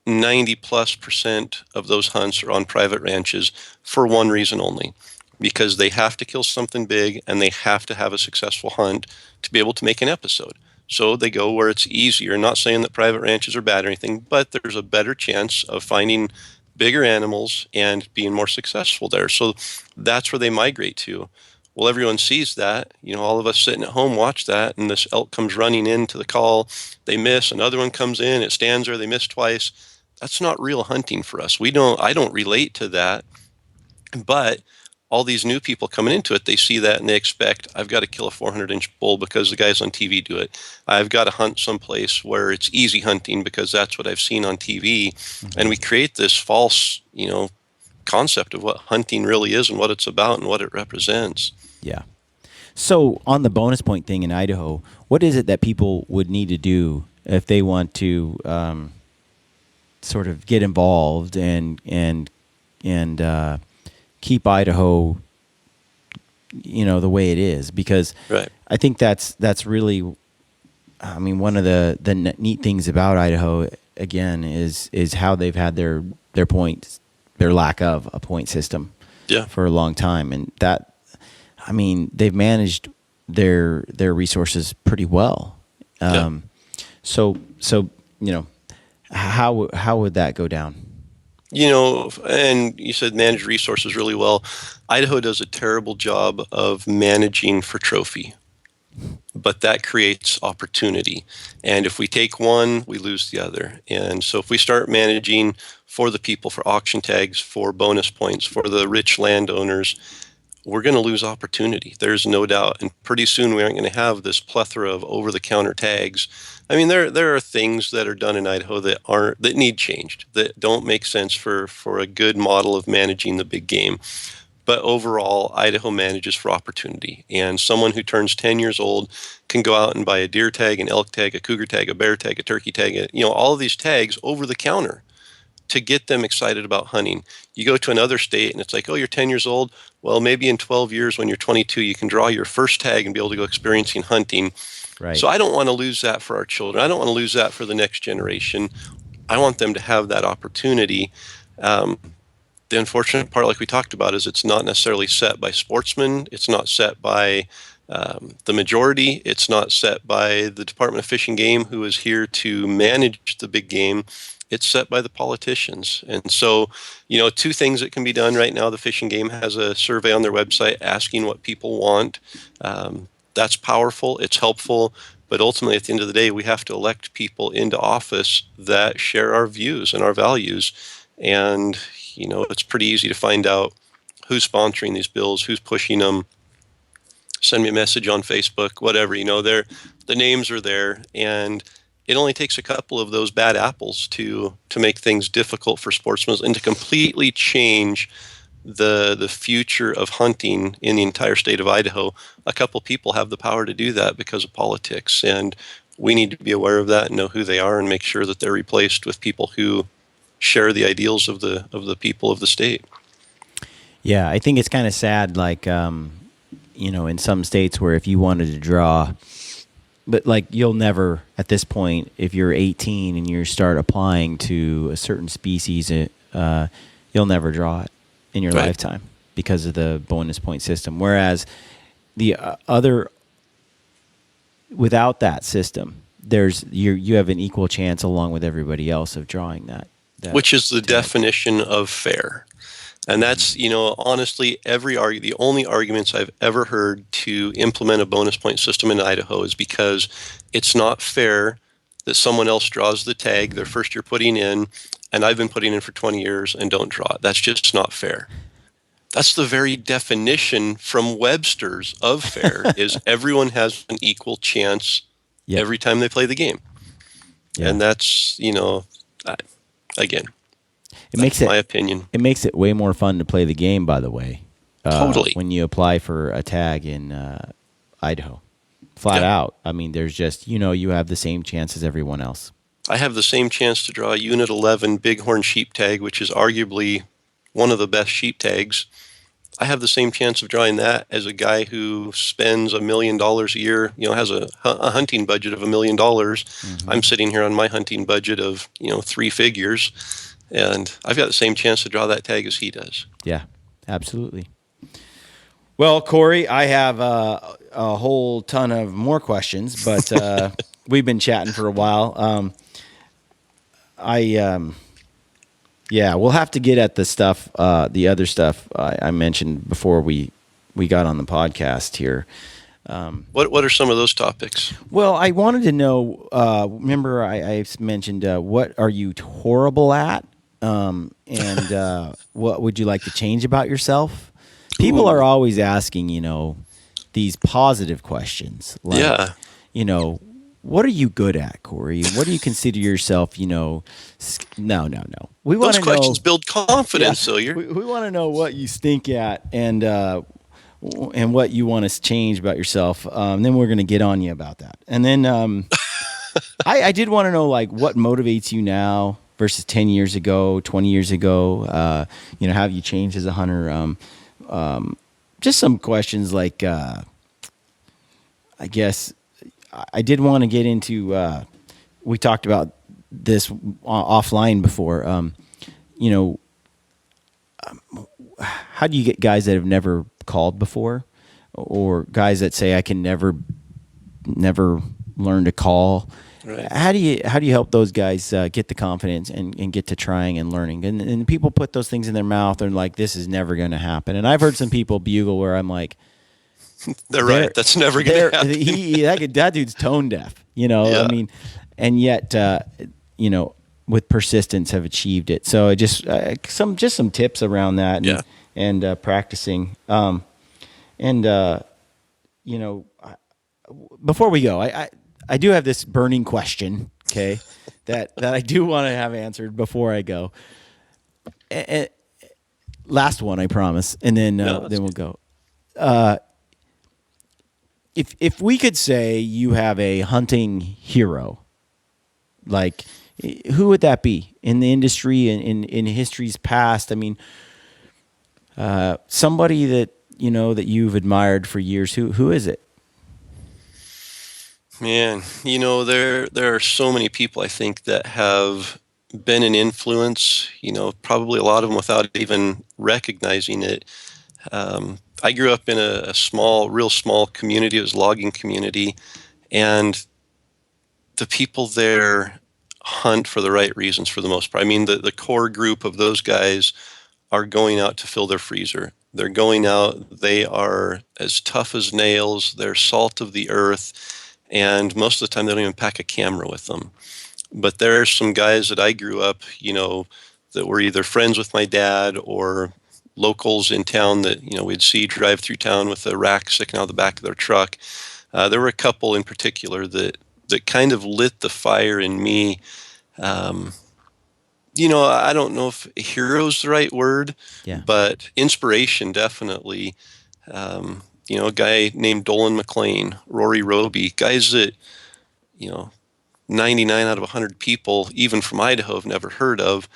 90+% of those hunts are on private ranches for one reason only, because they have to kill something big and they have to have a successful hunt to be able to make an episode. So they go where it's easier. Not saying that private ranches are bad or anything, but there's a better chance of finding bigger animals and being more successful there. So that's where they migrate to. Well, everyone sees that. All of us sitting at home watch that, and this elk comes running into the call. They miss. Another one comes in. It stands there. They miss twice. That's not real hunting for us. I don't relate to that. But all these new people coming into it, they see that and they expect, I've got to kill a 400-inch bull because the guys on TV do it. I've got to hunt someplace where it's easy hunting because that's what I've seen on TV. And we create this false, concept of what hunting really is and what it's about and what it represents. Yeah. So on the bonus point thing in Idaho, what is it that people would need to do if they want to sort of get involved and keep Idaho, the way it is? Because right. I think that's really, one of the neat things about Idaho again is how they've had their points, their lack of a point system, for a long time, and that. They've managed their resources pretty well. So how would that go down? And you said manage resources really well. Idaho does a terrible job of managing for trophy, but that creates opportunity. And if we take one, we lose the other. And so if we start managing for the people, for auction tags, for bonus points, for the rich landowners, we're going to lose opportunity. There's no doubt. And pretty soon we aren't going to have this plethora of over-the-counter tags. There are things that are done in Idaho that need changed, that don't make sense for a good model of managing the big game. But overall, Idaho manages for opportunity. And someone who turns 10 years old can go out and buy a deer tag, an elk tag, a cougar tag, a bear tag, a turkey tag, all of these tags over the counter to get them excited about hunting. You go to another state and it's like, oh, you're 10 years old. Well, maybe in 12 years when you're 22, you can draw your first tag and be able to go experiencing hunting. Right. So I don't want to lose that for our children. I don't want to lose that for the next generation. I want them to have that opportunity. The unfortunate part, like we talked about, is it's not necessarily set by sportsmen. It's not set by the majority. It's not set by the Department of Fish and Game, who is here to manage the big game. It's set by the politicians. And so, 2 things that can be done right now. The Fish and Game has a survey on their website asking what people want. That's powerful. It's helpful. But ultimately, at the end of the day, we have to elect people into office that share our views and our values. And, it's pretty easy to find out who's sponsoring these bills, who's pushing them. Send me a message on Facebook, whatever. The names are there. And it only takes a couple of those bad apples to make things difficult for sportsmen and to completely change the future of hunting in the entire state of Idaho. A couple people have the power to do that because of politics, and we need to be aware of that and know who they are and make sure that they're replaced with people who share the ideals of the people of the state. Yeah, I think it's kind of sad, like in some states where if you wanted to draw. But you'll never, at this point, if you're 18 and you start applying to a certain species, you'll never draw it in your lifetime because of the bonus point system. Whereas the without that system, you have an equal chance along with everybody else of drawing which is the tag. definition of fair. And that's, honestly, the only arguments I've ever heard to implement a bonus point system in Idaho is because it's not fair that someone else draws the tag their first year putting in, and I've been putting in for 20 years and don't draw it. That's just not fair. That's the very definition from Webster's of fair is everyone has an equal chance every time they play the game. Yeah. And that's, again, it makes my opinion. It makes it way more fun to play the game, by the way. Totally. When you apply for a tag in Idaho. Flat out. I mean, there's just, you have the same chance as everyone else. I have the same chance to draw a Unit 11 Bighorn sheep tag, which is arguably one of the best sheep tags. I have the same chance of drawing that as a guy who spends $1 million a year, has a hunting budget of $1 million. Mm-hmm. I'm sitting here on my hunting budget of, 3 figures, and I've got the same chance to draw that tag as he does. Yeah, absolutely. Well, Corey, I have a whole ton of more questions, but we've been chatting for a while. Yeah, we'll have to get at the stuff, the other stuff I mentioned before we got on the podcast here. What are some of those topics? Well, I wanted to know, remember I mentioned what are you horrible at? And what would you like to change about yourself? People are always asking, these positive questions. Like, what are you good at, Corey? What do you consider yourself, No. We Those questions build confidence, so we want to know what you stink at and what you want to change about yourself. Then we're going to get on you about that. And then I did want to know, what motivates you now versus 10 years ago, 20 years ago? Have you changed as a hunter? Just some questions like, I guess I did want to get into, we talked about this offline before, how do you get guys that have never called before or guys that say I can never learn to call? Right. How do you help those guys get the confidence and get to trying and learning? And people put those things in their mouth and like, this is never going to happen. And I've heard some people bugle where I'm like, they're right. That's never going to happen. That dude's tone deaf, Yeah. I mean, and yet, with persistence have achieved it. So just some tips around that and practicing. Before we go, I do have this burning question, okay, that I do want to have answered before I go. Last one, I promise, and then we'll go. If we could say you have a hunting hero, like who would that be in the industry and in history's past? I mean, somebody that that you've admired for years. Who is it? Man, there are so many people I think that have been an influence. Probably a lot of them without even recognizing it. I grew up in a real small community. It was a logging community, and the people there hunt for the right reasons for the most part. I mean, the core group of those guys are going out to fill their freezer. They're going out. They are as tough as nails. They're salt of the earth, and most of the time they don't even pack a camera with them. But there are some guys that I grew up, that were either friends with my dad or locals in town that we'd see drive through town with a rack sticking out of the back of their truck. There were a couple in particular that kind of lit the fire in me. I don't know if hero's the right word, but inspiration definitely. A guy named Dolan McLean, Rory Roby, guys that 99 out of 100 people, even from Idaho, have never heard of,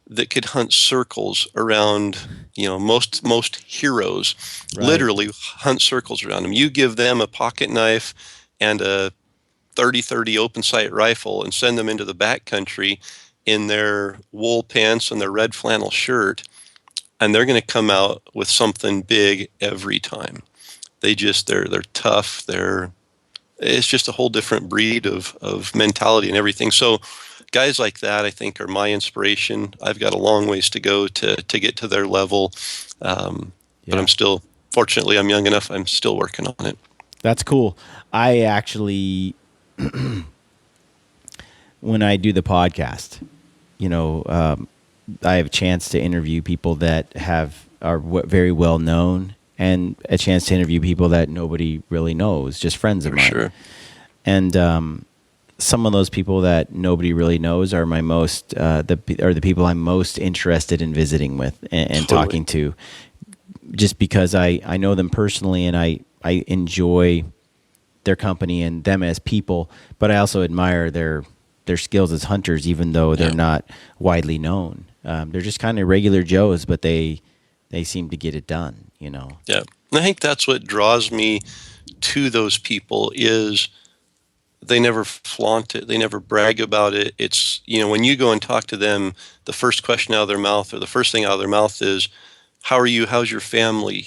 that could hunt circles around, most heroes, literally hunt circles around them. You give them a pocket knife and a 30-30 open sight rifle and send them into the backcountry in their wool pants and their red flannel shirt, and they're going to come out with something big every time. They're tough. It's just a whole different breed of mentality and everything. So guys like that, I think, are my inspiration. I've got a long ways to go to get to their level, but I'm still, fortunately, I'm young enough. I'm still working on it. That's cool. I actually, when I do the podcast, I have a chance to interview people that are very well known, and a chance to interview people that nobody really knows, just friends of mine. Sure. And some of those people that nobody really knows are my most the people I'm most interested in visiting with and talking to, just because I know them personally and I enjoy their company and them as people, but I also admire their skills as hunters, even though they're not widely known. They're just kind of regular Joes, but they seem to get it done, Yeah. And I think that's what draws me to those people is they never flaunt it. They never brag about it. It's, when you go and talk to them, the first question out of their mouth or the first thing out of their mouth is, how are you? How's your family?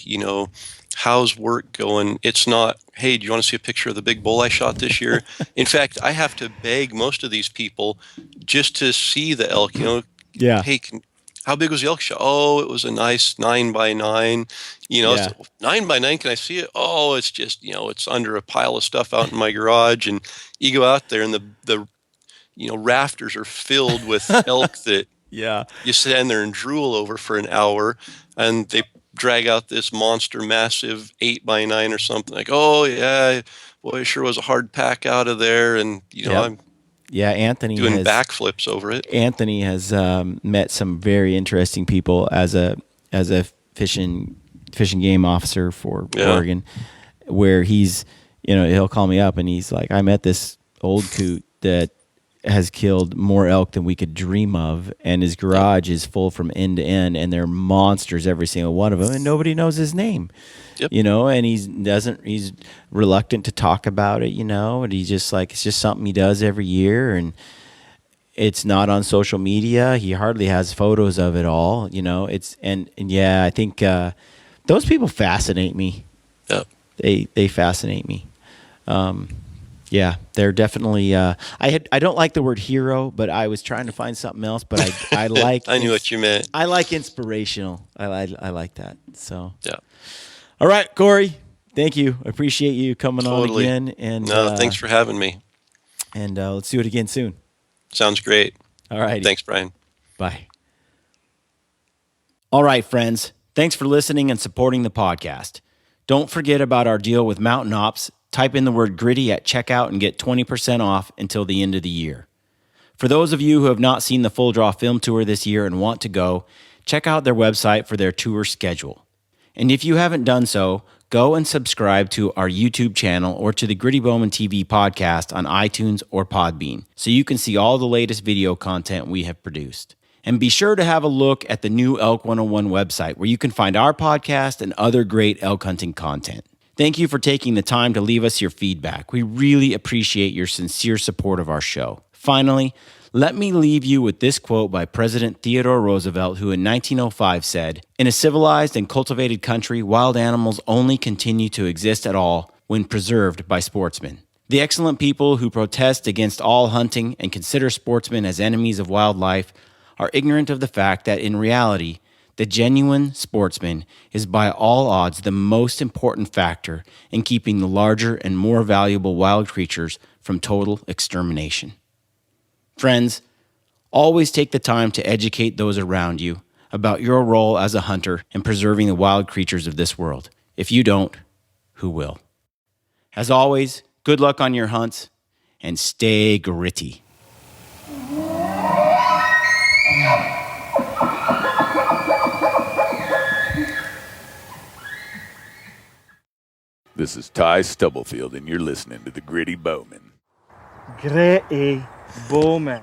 How's work going? It's not, hey, do you want to see a picture of the big bull I shot this year? In fact, I have to beg most of these people just to see the elk, Yeah. Hey, how big was the elk shot? Oh, it was a nice 9x9. Yeah. 9x9, can I see it? Oh, it's just, it's under a pile of stuff out in my garage. And you go out there and the rafters are filled with elk that you stand there and drool over for an hour, and they drag out this monster massive 8x9 or something, like, oh yeah, boy, it sure was a hard pack out of there. And I'm Anthony doing backflips over it. Anthony has met some very interesting people as a fishing game officer for Oregon, where he's he'll call me up and he's like, I met this old coot that has killed more elk than we could dream of, and his garage is full from end to end, and they're monsters, every single one of them, and nobody knows his name. Yep. And he's reluctant to talk about it, and he's just like, it's just something he does every year, and it's not on social media. He hardly has photos of it all, I think those people fascinate me. Yep. They fascinate me. They're definitely. I don't like the word hero, but I was trying to find something else. But I like. I knew what you meant. I like inspirational. I like that. So yeah. All right, Corey. Thank you. I appreciate you coming on again. And thanks for having me. And let's do it again soon. Sounds great. All right. Thanks, Brian. Bye. All right, friends. Thanks for listening and supporting the podcast. Don't forget about our deal with Mountain Ops. Type in the word gritty at checkout and get 20% off until the end of the year. For those of you who have not seen the Full Draw Film Tour this year and want to go, check out their website for their tour schedule. And if you haven't done so, go and subscribe to our YouTube channel or to the Gritty Bowman TV podcast on iTunes or Podbean so you can see all the latest video content we have produced. And be sure to have a look at the new Elk 101 website where you can find our podcast and other great elk hunting content. Thank you for taking the time to leave us your feedback. We really appreciate your sincere support of our show. Finally, let me leave you with this quote by President Theodore Roosevelt, who in 1905 said, "In a civilized and cultivated country, wild animals only continue to exist at all when preserved by sportsmen. The excellent people who protest against all hunting and consider sportsmen as enemies of wildlife are ignorant of the fact that in reality, the genuine sportsman is by all odds the most important factor in keeping the larger and more valuable wild creatures from total extermination." Friends, always take the time to educate those around you about your role as a hunter in preserving the wild creatures of this world. If you don't, who will? As always, good luck on your hunts and stay gritty. This is Ty Stubblefield, and you're listening to the Gritty Bowman. Gritty Bowman.